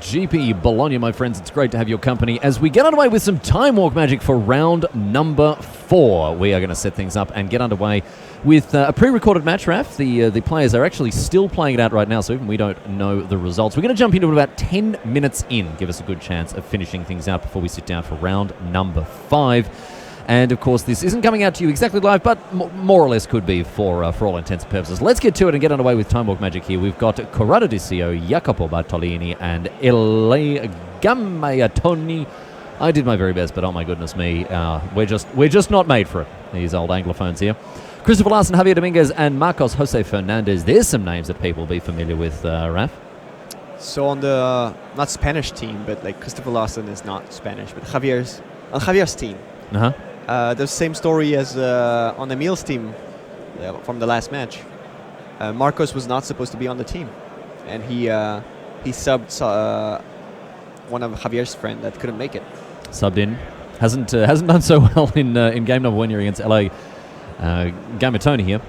GP Bologna, my friends. It's great to have your company as we get underway with some time walk magic for round number 4. We are going to set things up and get underway with a pre-recorded match, Raf. The players are actually still playing it out right now, so even we don't know the results. We're going to jump into it about 10 minutes in, give us a good chance of finishing things out before we sit down for round number 5. And, of course, this isn't coming out to you exactly live, but more or less could be for all intents and purposes. Let's get to it and get underway with Time Walk Magic here. We've got Corrado Di Cio, Jacopo Bartolini, and Ele Gammayatoni. I did my very best, but oh my goodness me, we're just not made for it, these old Anglophones here. Christopher Larson, Javier Dominguez, and Marcos Jose Fernandez. There's some names that people will be familiar with, Raf. So on the, not Spanish team, but like Christopher Larson is not Spanish, but on Javier's team. The same story as on Emil's team from the last match. Marcos was not supposed to be on the team, and he subbed one of Javier's friend that couldn't make it. Subbed in, hasn't done so well in game number 1 here against LA Gamatoni here,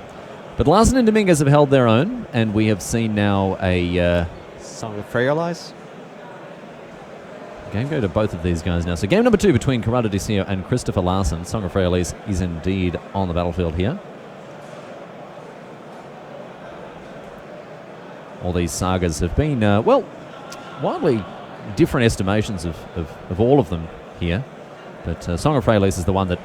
but Larson and Dominguez have held their own, and we have seen now a Song of Frailise. Game go to both of these guys now. So game number 2 between Corrado Di Cio and Christopher Larson. Song of Frailise is indeed on the battlefield here. All these sagas have been, wildly different estimations of all of them here. But Song of Frailise is the one that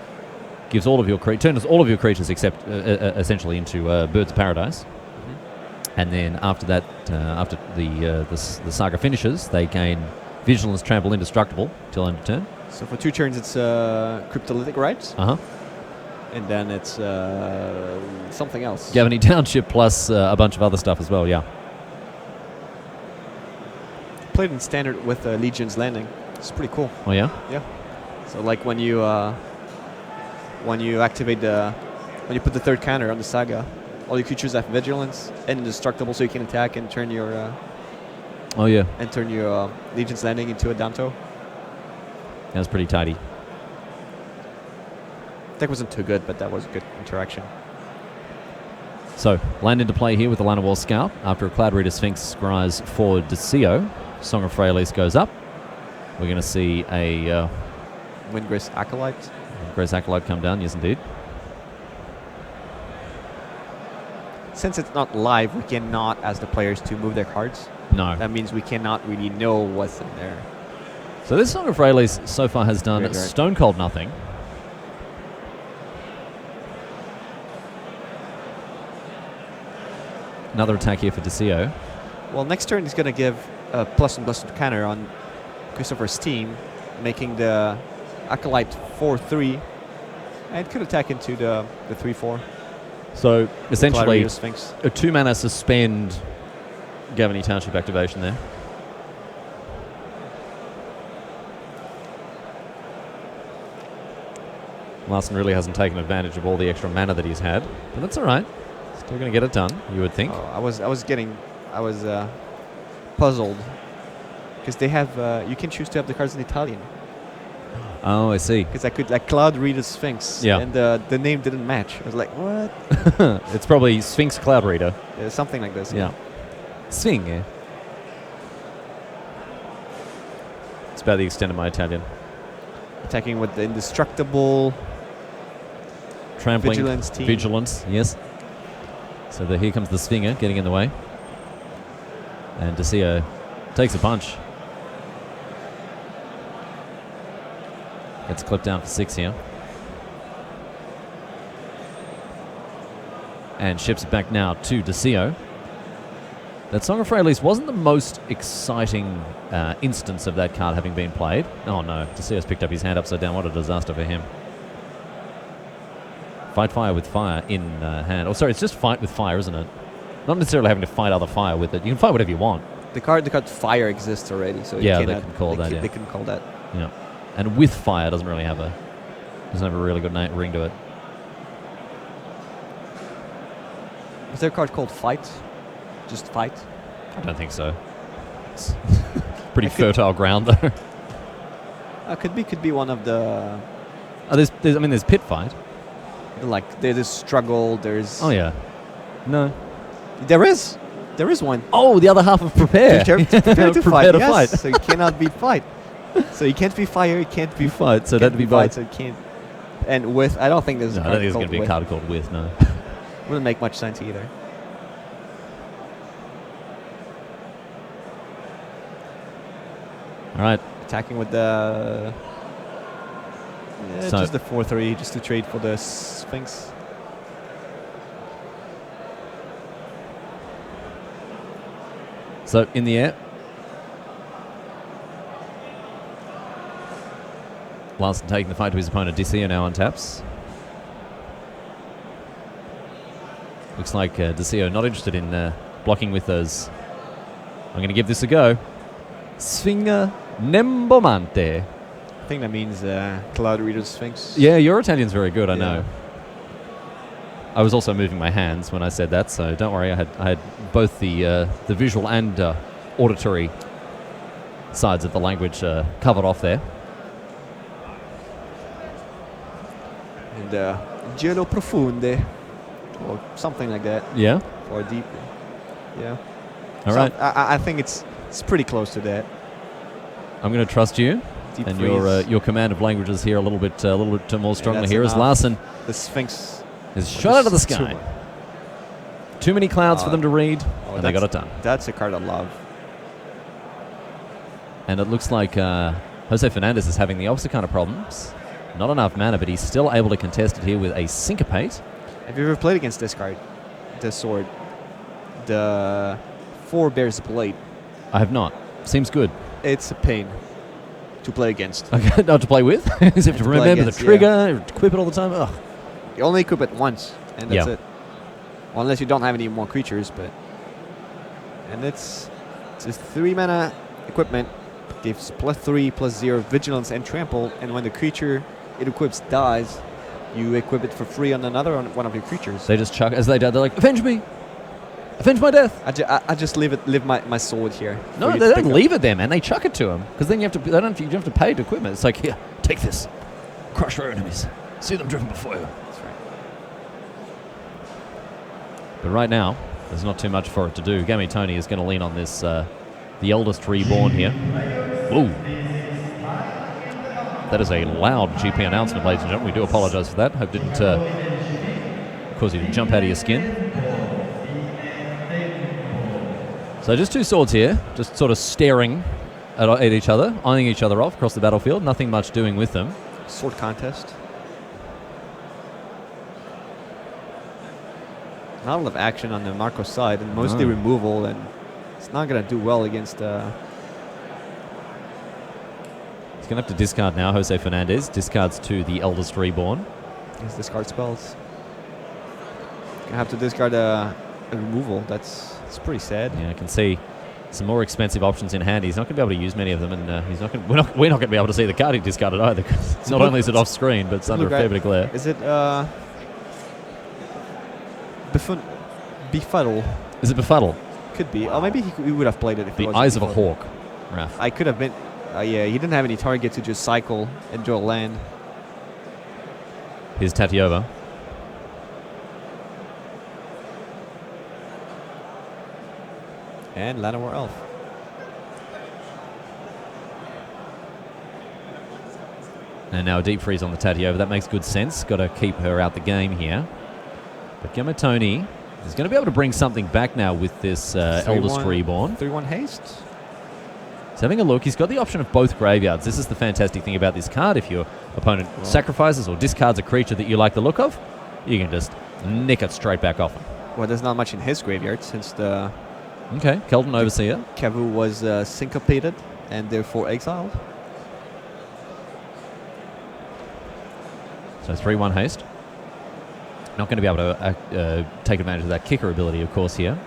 gives all of your turns all of your creatures except essentially into Birds of Paradise. Mm-hmm. And then after that, after the saga finishes, they gain Vigilance, Trample, Indestructible till end of turn. So for 2 turns, it's Cryptolytic Rites. And then it's something else. Gavany Township plus a bunch of other stuff as well, yeah. Played in Standard with Legion's Landing. It's pretty cool. Oh, yeah? Yeah. So like when you activate when you put the 3rd counter on the saga, all your creatures have Vigilance and Indestructible, so you can attack and turn your... And turn your Legion's Landing into a Danto. That was pretty tidy. Deck wasn't too good, but that was a good interaction. So, land into play here with the Llanowar Scout. After a Cloud Reader Sphinx scries for Di Cio, Song of Frailise goes up. We're going to see a... Windgrace Acolyte. Windgrace Acolyte come down, yes indeed. Since it's not live, we cannot ask the players to move their cards. No. That means we cannot really know what's in there. So this Song of Frailise so far has done stone cold nothing. Another attack here for Di Cio. Well, next turn he's going to give a +1/+1 counter on Christopher's team, making the Acolyte 4/3, and could attack into the 3/4. So essentially, a 2-mana suspend Gavany Township activation there. Larson really hasn't taken advantage of all the extra mana that he's had, but that's all right. Still going to get it done, you would think. I was puzzled because they have you can choose to have the cards in Italian. Oh, I see. Because I could Cloud Reader Sphinx, and the name didn't match. I was like, what? It's probably Sphinx Cloud Reader. Something like this. Yeah. Sphinx, yeah. It's about the extent of my Italian. Attacking with the Indestructible. Trampling. Vigilance team. Vigilance, yes. So here comes the Swinger getting in the way. And Di Cio takes a punch. Gets clipped down for 6 here. And ships it back now to Di Cio. That Song of Frailise wasn't the most exciting instance of that card having been played. Oh no, Di Cio's picked up his hand upside down. What a disaster for him. Fight fire with fire in hand. Oh, sorry, it's just fight with fire, isn't it? Not necessarily having to fight other fire with it. You can fight whatever you want. The card fire exists already, so yeah, they can call that. They can call that. Yeah, and with fire doesn't have a really good ring to it. Is there a card called Fight? Just Fight? I don't think so. It's pretty fertile ground though. Could be one of the. There's Pit Fight. Like there's Struggle. There's. Oh yeah. No. There is. There is one. Oh, the other half of prepare. Prepare to Prepare fight. to Yes. fight. So you cannot beat fight. So you can't be fire. You can't be Fight, so that'd be fight. both. So you can't. And with, I don't think there's. No, I don't think there's going to be a card called with. No. Wouldn't make much sense either. All right. Attacking with the. So- just the 4-3, just to trade for the Sphinx. So in the air. Larson taking the fight to his opponent. Desio now on taps. Looks like Desio not interested in blocking with those. I'm going to give this a go. Sfinga Nembomante. I think that means Cloud Reader Sphinx. Yeah, your Italian's very good, I Yeah. know. I was also moving my hands when I said that, so don't worry. I had both the visual and auditory sides of the language covered off there. And Gelo Profonde. Or something like that. Yeah. Or deep. Yeah. All right. I think it's pretty close to that. I'm going to trust you. Deep And freeze. your command of languages here a little bit more strongly that's here as enough. Larson The Sphinx. is shot out of the sky. Too many clouds for them to read, Oh, and they got it done. That's a card I love. And it looks like Jose Fernandez is having the opposite kind of problems. Not enough mana, but he's still able to contest it here with a Syncopate. Have you ever played against this card? The sword. The 4 Bears Blade. I have not. Seems good. It's a pain to play against. Okay, not to play with. As if to to play remember against, the trigger, equip it all the time. Ugh. You only equip it once, and that's Yeah. it. Well, unless you don't have any more creatures, but... And it's a 3 mana equipment. Gives +3, +0, Vigilance, and Trample. And when the creature it equips dies, you equip it for free on one of your creatures. They just chuck as they die. They're like, avenge me, avenge my death. I just leave my sword here. No, for you they to don't pick up. leave it there, man. They chuck it to him because then you have to. You have to pay to equipment. It's like, here, take this, crush your enemies, see them driven before you. That's right. But right now, there's not too much for it to do. Gamitoni is going to lean on this, the eldest reborn here. Ooh. That is a loud GP announcement, ladies and gentlemen. We do apologize for that. Hope didn't cause you to jump out of your skin. So just 2 swords here, just sort of staring at each other, eyeing each other off across the battlefield. Nothing much doing with them. Sword contest. Not a lot of action on the Marco side, and mostly No. removal, and it's not going to do well against... He's going to have to discard now. Jose Fernandez discards to the eldest reborn. Against discard spells. Gonna have to discard a removal. It's pretty sad. Yeah, I can see some more expensive options in hand. He's not going to be able to use many of them, and he's not. We're not going to be able to see the card he discarded either. 'Cause not only is it off screen, but it's under a fair bit of glare. Is it Befuddle? Is it Befuddle? Could be. Or maybe he would have played it if The it wasn't Eyes of a Befuddle. Hawk, Raph. I could have been. Yeah, he didn't have any target to just cycle and draw land. Here's Tatiova. And Llanowar Elf. And now a deep freeze on the Tatiova. That makes good sense. Got to keep her out the game here. But Gamatoni is going to be able to bring something back now with this eldest reborn. 3-1 haste. He's having a look. He's got the option of both graveyards. This is the fantastic thing about this card. If your opponent sacrifices or discards a creature that you like the look of, you can just nick it straight back off him. Well, there's not much in his graveyard since the Okay, Kelton Overseer. Kavu was syncopated and therefore exiled. So 3-1 haste. Not going to be able to take advantage of that kicker ability, of course, here.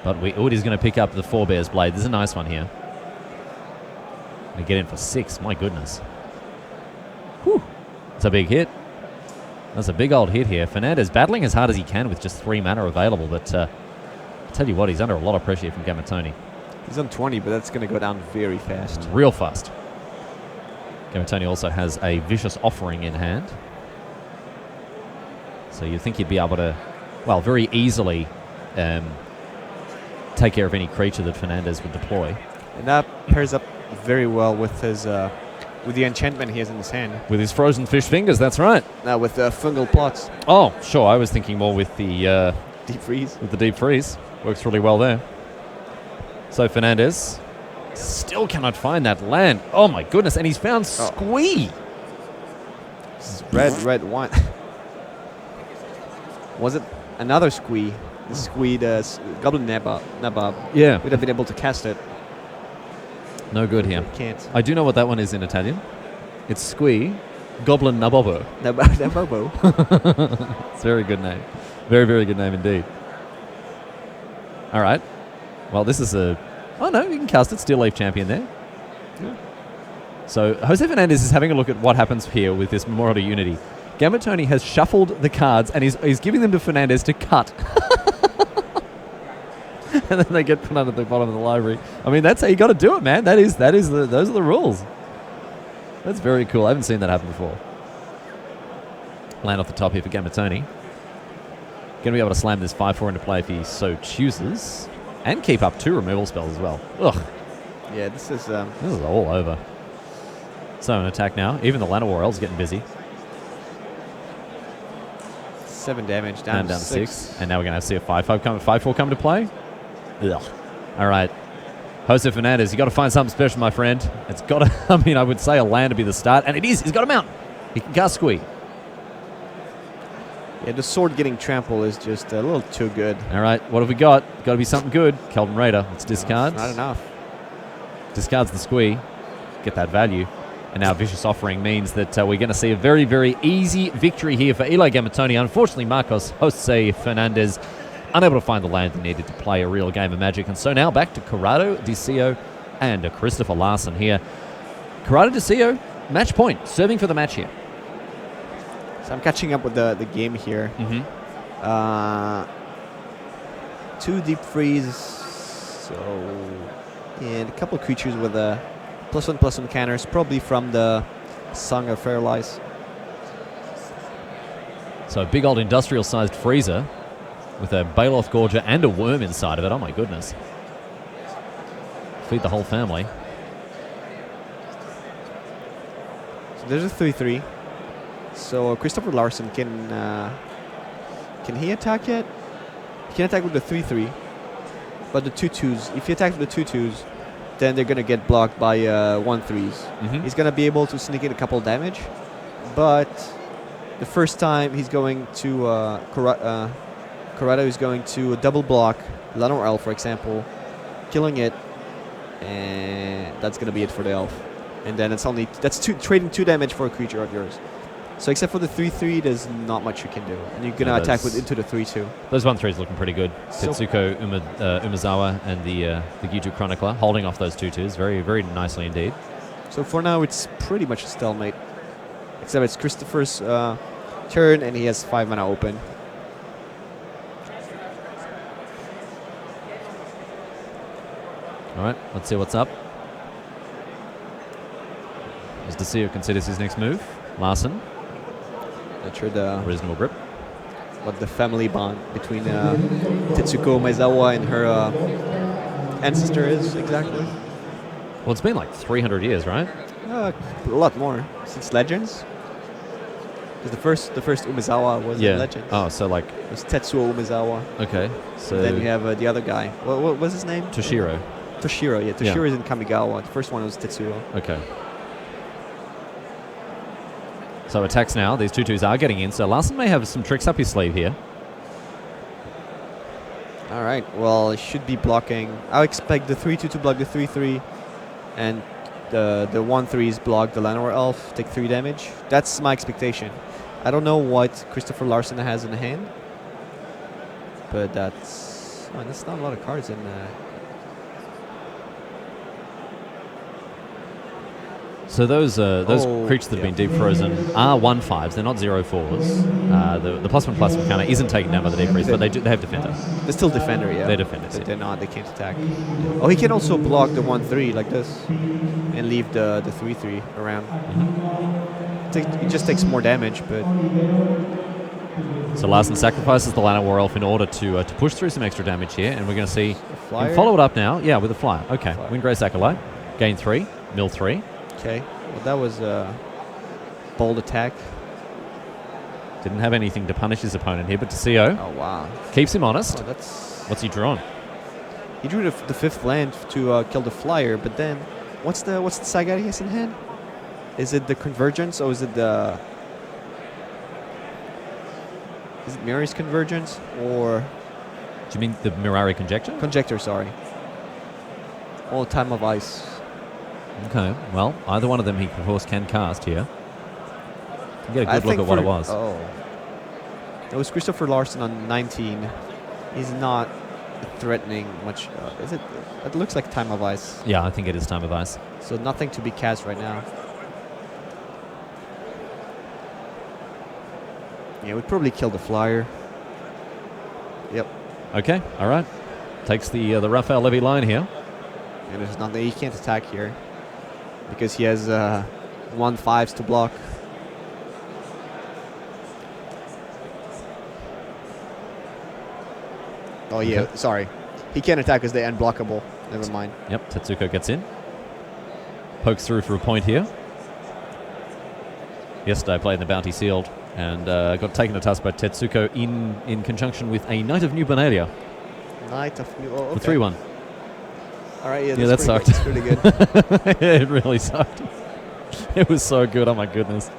But Wood is going to pick up the 4 Bears Blade. This is a nice one here. Going to get in for 6. My goodness. Whew. That's a big hit. That's a big old hit here. Fernandez battling as hard as he can with just 3 mana available. But I tell you what, he's under a lot of pressure here from Gamatoni. He's on 20, but that's going to go down very fast. Real fast. Gamatoni also has a Vicious Offering in hand. So you think he'd be able to, well, very easily take care of any creature that Fernandez would deploy. And that pairs up very well with his with the enchantment he has in his hand. With his frozen fish fingers, that's right. Now with the fungal plots. Oh, sure. I was thinking more with the deep freeze. With the deep freeze, works really well there. So Fernandez still cannot find that land. Oh my goodness! And he's found Squee. Red one. Was it another Squee? The Squee, the Goblin Nabob. Yeah. Would have been able to cast it. No good here. Can't. I do know what that one is in Italian. It's Squee, Goblin Nabobo. Nabobo. It's a very good name. Very, very good name indeed. All right. Well, this is a... Oh, no, you can cast it. Steel Leaf Champion there. Yeah. So Jose Fernandez is having a look at what happens here with this Memorial to Unity. Gamatoni has shuffled the cards and he's giving them to Fernandez to cut. And then they get put under the bottom of the library. I mean, that's how you got to do it, man. Those are the rules. That's very cool. I haven't seen that happen before. Land off the top here for Gamatoni. Going to be able to slam this 5/4 into play if he so chooses. And keep up 2 removal spells as well. Ugh. Yeah, this is all over. So an attack now. Even the Llanowar Elves getting busy. 7 damage, down to 6. And now we're going to see a 5/4 come to play. Ugh. All right. Jose Fernandez, you got to find something special, my friend. It's got to, I mean, I would say a land to be the start. And it is. He's got a mountain. He can cast Squee. Yeah, the sword getting trample is just a little too good. All right. What have we got? Got to be something good. Kelvin Raider. Let's discard. No, not enough. Discards the Squee. Get that value. And now Vicious Offering means that we're going to see a very, very easy victory here for Eli Gamatoni. Unfortunately, Marcos Jose Fernandez unable to find the land he needed to play a real game of Magic. And so now back to Corrado Dicio and Christopher Larson here. Corrado Dicio, match point, serving for the match here. So I'm catching up with the game here. 2 deep freeze, and a couple of creatures with a +1/+1 counters, probably from the Song of Fairlies. So a big old industrial-sized freezer with a Baloth Gorger and a worm inside of it. Oh my goodness. Feed the whole family. So there's a 3/3. So Christopher Larson can he attack yet? He can attack with the 3/3, but the 2/2s. If he attacks with the 2/2s, then they're gonna get blocked by 1/3s. He's gonna be able to sneak in a couple damage, but the first time he's going to Corrado is going to double block Llanowar Elf, for example, killing it, and that's gonna be it for the elf. And then that's trading 2 damage for a creature of yours. So except for the 3/3, there's not much you can do. And you're going to attack into the 3/2. Those 1/3s looking pretty good. So Tetsuko Umezawa and the Gitu Chronicler holding off those 2/2s very, very nicely indeed. So for now, it's pretty much a stalemate. Except it's Christopher's turn, and he has 5 mana open. All right, let's see what's up. As Dicio considers his next move. Larson. Not sure the reasonable grip. What the family bond between Tetsuko Umezawa and her ancestor is exactly. Well, it's been like 300 years, right? A lot more since Legends. Because the first Umezawa was in Legends. Oh, so like it was Tetsuo Umezawa. Okay, so then you have the other guy. What was his name? Toshiro. Toshiro, yeah. Toshiro is in Kamigawa. The first one was Tetsuo. Okay. So attacks now. These 2/2s are getting in. So Larson may have some tricks up his sleeve here. All right. Well, it should be blocking. I expect the 3/2 to block the 3/3, and the 1/3s block the Llanowar Elf, take 3 damage. That's my expectation. I don't know what Christopher Larson has in hand, but that's not a lot of cards in. So those creatures that have been deep frozen are 1/5s. They're not 0/4s. The +1/+1 counter isn't taken down by the deep freeze, but they have defender. They're still defender, yeah. They're defenders. But they're not. They can't attack. Oh, he can also block the 1/3 like this, and leave the 3/3 around. It just takes more damage, but So Larson sacrifices the Lana War Elf in order to push through some extra damage here, and we're going to see him follow it up now. Yeah, with a flyer. Okay, Windgrace Acolyte. Gain 3, mill 3. Okay, well that was a bold attack. Didn't have anything to punish his opponent here, but Desio keeps him honest. What's he drawn? He drew the 5th land to kill the flyer, but then what's the side guy he has in hand? Is it the Convergence or is it the... Is it Mirari's Convergence or... Do you mean the Mirari Conjecture? Conjecture, sorry. Or Time of Ice. Okay, well, either one of them he, of course, can cast here. You get a good look at what it was. Oh. It was Christopher Larson on 19. He's not threatening much. Is it? It looks like Time of Ice. Yeah, I think it is Time of Ice. So nothing to be cast right now. Yeah, we'd probably kill the flyer. Yep. Okay, all right. Takes the Raphael Levy line here. And there's nothing. He can't attack here because he has 1/5s to block. Oh yeah, okay. Sorry. He can't attack because they're unblockable. Never mind. Yep, Tetsuko gets in. Pokes through for a point here. Yesterday I played in the Bounty Sealed and got taken to task by Tetsuko in conjunction with a Knight of New Benalia. Knight of New... Oh, okay. For 3-1. All right, yeah, that sucked. That's pretty good. Yeah, it really sucked. It was so good, oh my goodness.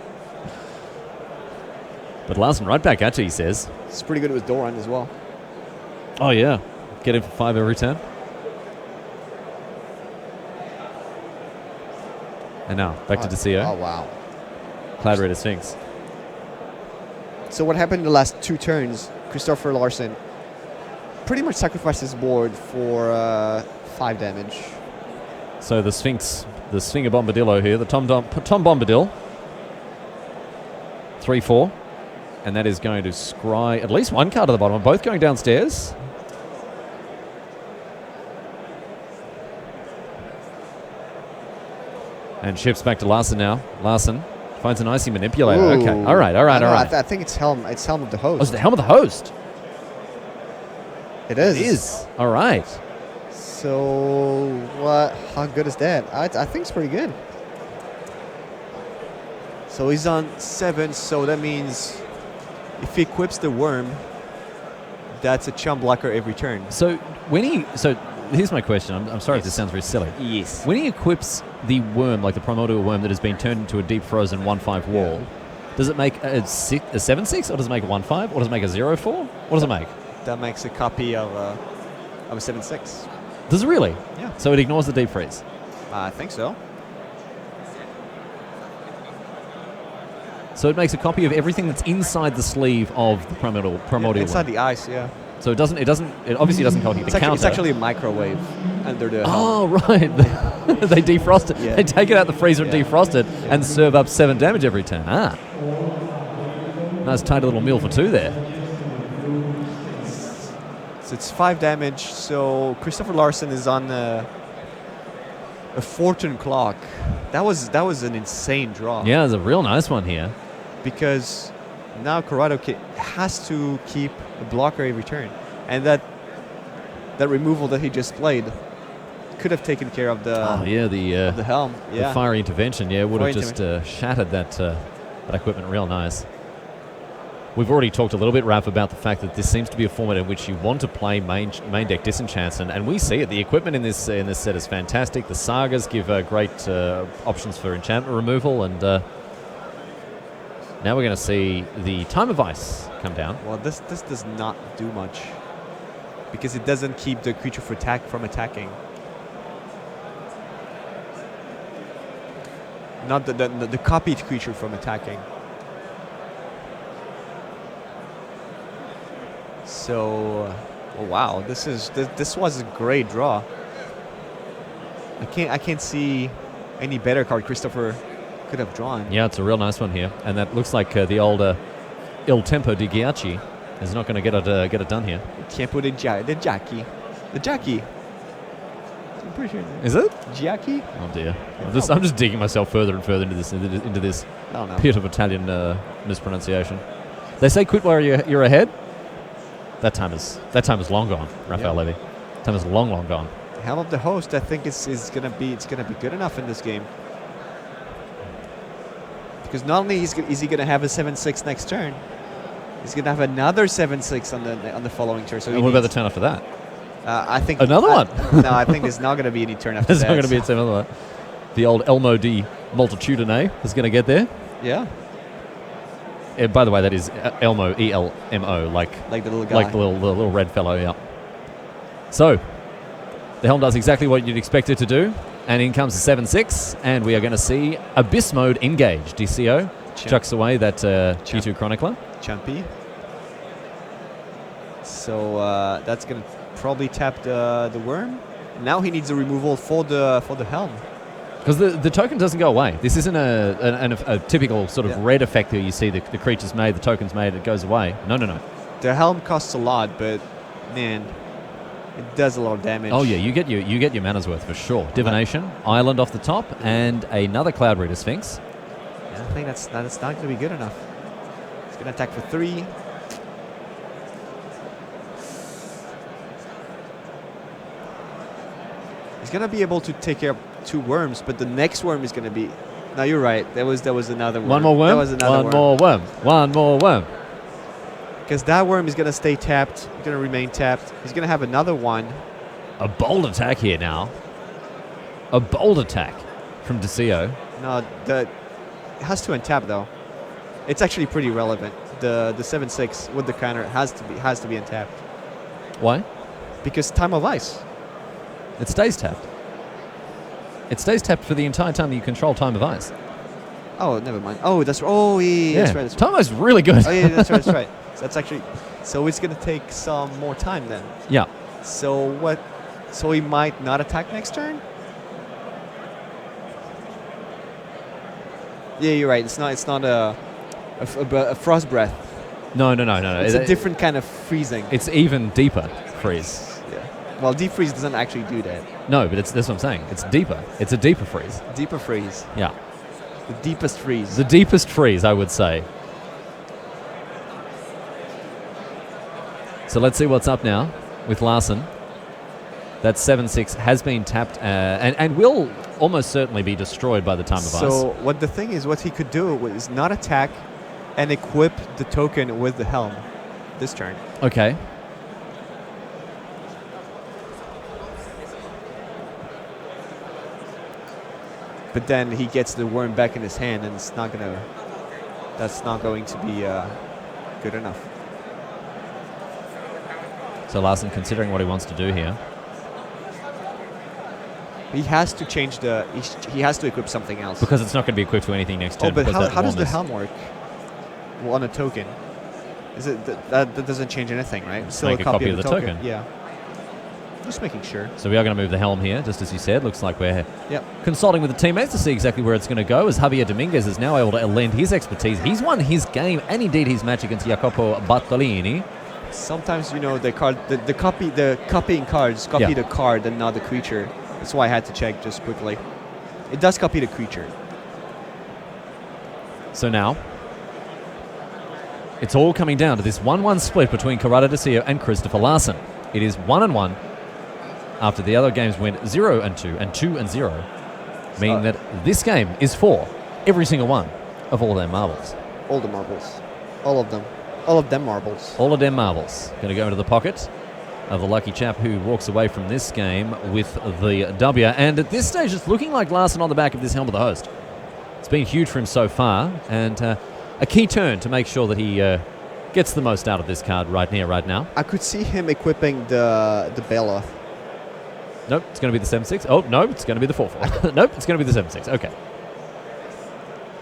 But Larson right back at you, he says. It's pretty good with Doran as well. Oh yeah, get him for 5 every turn. And now, back to Desio. Oh wow. Cloud Raider Sphinx. So what happened in the last 2 turns, Christopher Larson pretty much sacrificed his board for 5 damage. So the Sphinx, the Swinger Bombadillo here, the Tom Bombadil. 3/4. And that is going to scry at least 1 card at the bottom. Both going downstairs. And shifts back to Larson now. Larson finds an Icy Manipulator. Ooh. Okay. All right. I think it's Helm. It's Helm of the Host. Oh, it's the Helm of the Host. It is. It is. All right. So what? How good is that? I think it's pretty good. So he's on 7. So that means if he equips the worm, that's a chum blocker every turn. So here's my question. I'm sorry if this sounds very silly. Yes. When he equips the worm, like the primordial worm that has been turned into a deep frozen 1/5 wall, does it make a 7/6 or does it make a 1/5 or does it make a 0/4? What does it make? That makes a copy of a 7/6. Does it really? Yeah. So it ignores the deep freeze. I think so. So it makes a copy of everything that's inside the sleeve of the primordial inside worm. the ice, yeah. So it obviously doesn't copy the counter. It's actually a microwave under the... Oh, right. They defrost it. Yeah. They take it out the freezer and defrost it and serve up 7 damage every turn. Ah. Nice tidy little meal for 2 there. So it's 5 damage. So Christopher Larson is on a fortune clock. That was an insane draw. Yeah, it's a real nice one here. Because now Corrado has to keep a blocker every turn. And that removal that he just played could have taken care of the the helm. Yeah. The fiery intervention, would have just shattered that equipment real nice. We've already talked a little bit, Raph, about the fact that this seems to be a format in which you want to play main deck disenchants, and we see it. The equipment in this set is fantastic. The sagas give great options for enchantment removal, and now we're going to see the Time of Ice come down. Well, this does not do much because it doesn't keep the creature from attacking. Not the copied creature from attacking. So, oh wow, this was a great draw. I can't see any better card Christopher could have drawn. Yeah, it's a real nice one here, and that looks like the old Il Tempo di Ghiacci is not going to get it done here. Tempo di Jackie. The Jackie. I'm pretty sure. Is it? Jackie? Oh dear. I'm just digging myself further and further into this I don't know. pit of Italian mispronunciation. They say quit while you're ahead. That time is long gone, Rafael Levy. Time is long gone. Helm of the Host, I think is gonna be good enough in this game. Because not only is he gonna have a 7-6 next turn, he's gonna have another 7-6 on the following turn. So and what about the turn after that? I think another one. No, I think there's not gonna be any turn after that. There's not gonna be another one. The old Elmo di Multitudine is gonna get there. Yeah. By the way, that is Elmo, E-L-M-O, like the little guy. Like the little red fellow, yeah. So, the helm does exactly what you'd expect it to do, and in comes the 7-6, and we are going to see Abyss Mode engage. DCO chucks away that G2 Chronicler. Champy. So, that's going to probably tap the worm. Now he needs a removal for the helm. Because the token doesn't go away. This isn't a typical sort of red effect where you see the creature's made, the token's made, it goes away. No. The helm costs a lot, but man, it does a lot of damage. Oh yeah, you get your mana's worth for sure. Divination, Island off the top, and another Cloud Reader Sphinx. Yeah, I think that's not going to be good enough. It's going to attack for 3. He's going to be able to take care of 2 worms, but the next worm is going to be... No, you're right. There was another worm. One more worm? That was another worm. One more worm. Because that worm is going to stay tapped. He's going to remain tapped. He's going to have another one. A bold attack here now. A bold attack from DeCio. No, it has to untap, though. It's actually pretty relevant. The 7-6 with the counter has to be untapped. Why? Because Time of Ice. It stays tapped. It stays tapped for the entire time that you control Time of Ice. Oh, never mind. Oh, that's yeah. That's right. Time of Ice is really good. Oh yeah, that's right. That's right. So that's actually. So it's gonna take some more time then. Yeah. So what? So he might not attack next turn. Yeah, you're right. It's not a frost breath. No. It's a different kind of freezing. It's even deeper freeze. Well, deep freeze doesn't actually do that. No, but that's what I'm saying. It's deeper. It's a deeper freeze. Deeper freeze. Yeah. The deepest freeze. The deepest freeze, I would say. So let's see what's up now with Larson. That 7-6 has been tapped and will almost certainly be destroyed by the Time of Ice. So what he could do is not attack and equip the token with the helm this turn. Okay. But then he gets the worm back in his hand, and that's not going to be good enough. So Larson considering what he wants to do here. He has to change he has to equip something else. Because it's not going to be equipped to anything next turn. Oh, but how does the helm work? Well, on a token. Is it that doesn't change anything, right? Still make a copy of the token. Yeah. Just making sure. So we are going to move the helm here, just as you said. Looks like we're consulting with the teammates to see exactly where it's going to go, as Javier Dominguez is now able to lend his expertise. He's won his game and indeed his match against Jacopo Bartolini. Sometimes, the copying cards copy the card and not the creature. That's why I had to check just quickly. It does copy the creature. So now, it's all coming down to this 1-1 split between Corrado DeCio and Christopher Larson. It is 1-1 after the other games went 0-2 and 2-0, meaning that this game is for every single one of all their marbles. All the marbles. All of them. All of them marbles. All of them marbles. Going to go into the pocket of the lucky chap who walks away from this game with the W. And at this stage, it's looking like Larson on the back of this helm of the host. It's been huge for him so far, and a key turn to make sure that he gets the most out of this card right now. I could see him equipping the Baloth. Nope, it's going to be the 7-6. Oh, no, it's going to be the 4-4. Nope, it's going to be the 7-6. Okay.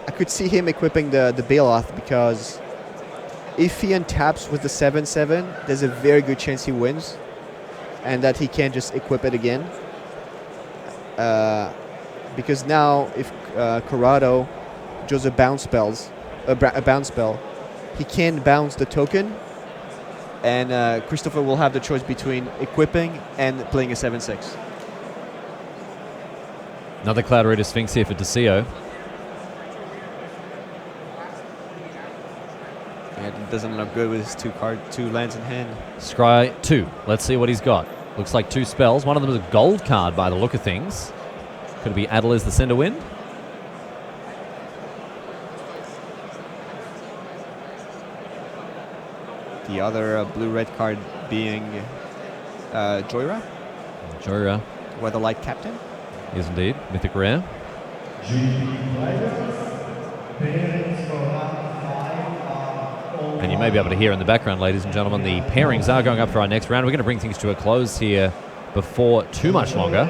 I could see him equipping the Baloth because if he untaps with the 7-7, there's a very good chance he wins and that he can't just equip it again. Because now if Corrado draws a bounce spell, he can bounce the token, and Christopher will have the choice between equipping and playing a 7-6. Another Cloud Reader Sphinx here for DeCio. Yeah, doesn't look good with his two lands in hand. Scry 2. Let's see what he's got. Looks like 2 spells. One of them is a gold card by the look of things. Could it be Adel is the Cinder Wind? The other blue-red card being Joyra. Joyra. Weatherlight Captain. Is indeed. Mythic Rare. And you may be able to hear in the background, ladies and gentlemen, the pairings are going up for our next round. We're going to bring things to a close here before too much longer.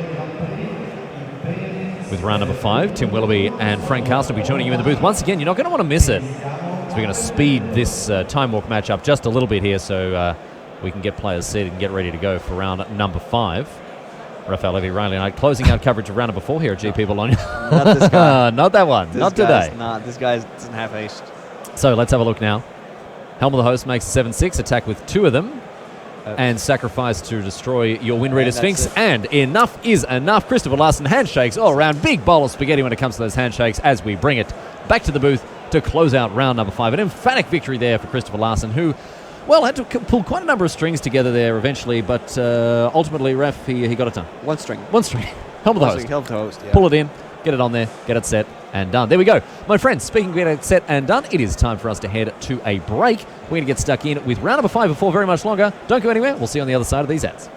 With round number 5, Tim Willoughby and Frank Carlson will be joining you in the booth. Once again, you're not going to want to miss it. So we're going to speed this time walk match up just a little bit here so we can get players seated and get ready to go for round number 5. Raphael Levy, Riley Knight, closing out coverage of round number 4 here at GP Bologna. Not this guy. Not that one. This not today. This guy doesn't have haste. So let's have a look now. Helm of the Host makes 7/6, attack with 2 of them, and sacrifice to destroy your Wind Reader Sphinx. And enough is enough. Christopher Larson, handshakes all around. Big bowl of spaghetti when it comes to those handshakes as we bring it back to the booth to close out round number 5. An emphatic victory there for Christopher Larson, who, well, had to pull quite a number of strings together there eventually, but ultimately, Ref, he got it done. One string. Helm of the Host. Helm of the Host, yeah. Pull it in, get it on there, get it set, and done. There we go. My friends, speaking of getting it set and done, it is time for us to head to a break. We're going to get stuck in with round number 5 before very much longer. Don't go anywhere. We'll see you on the other side of these ads.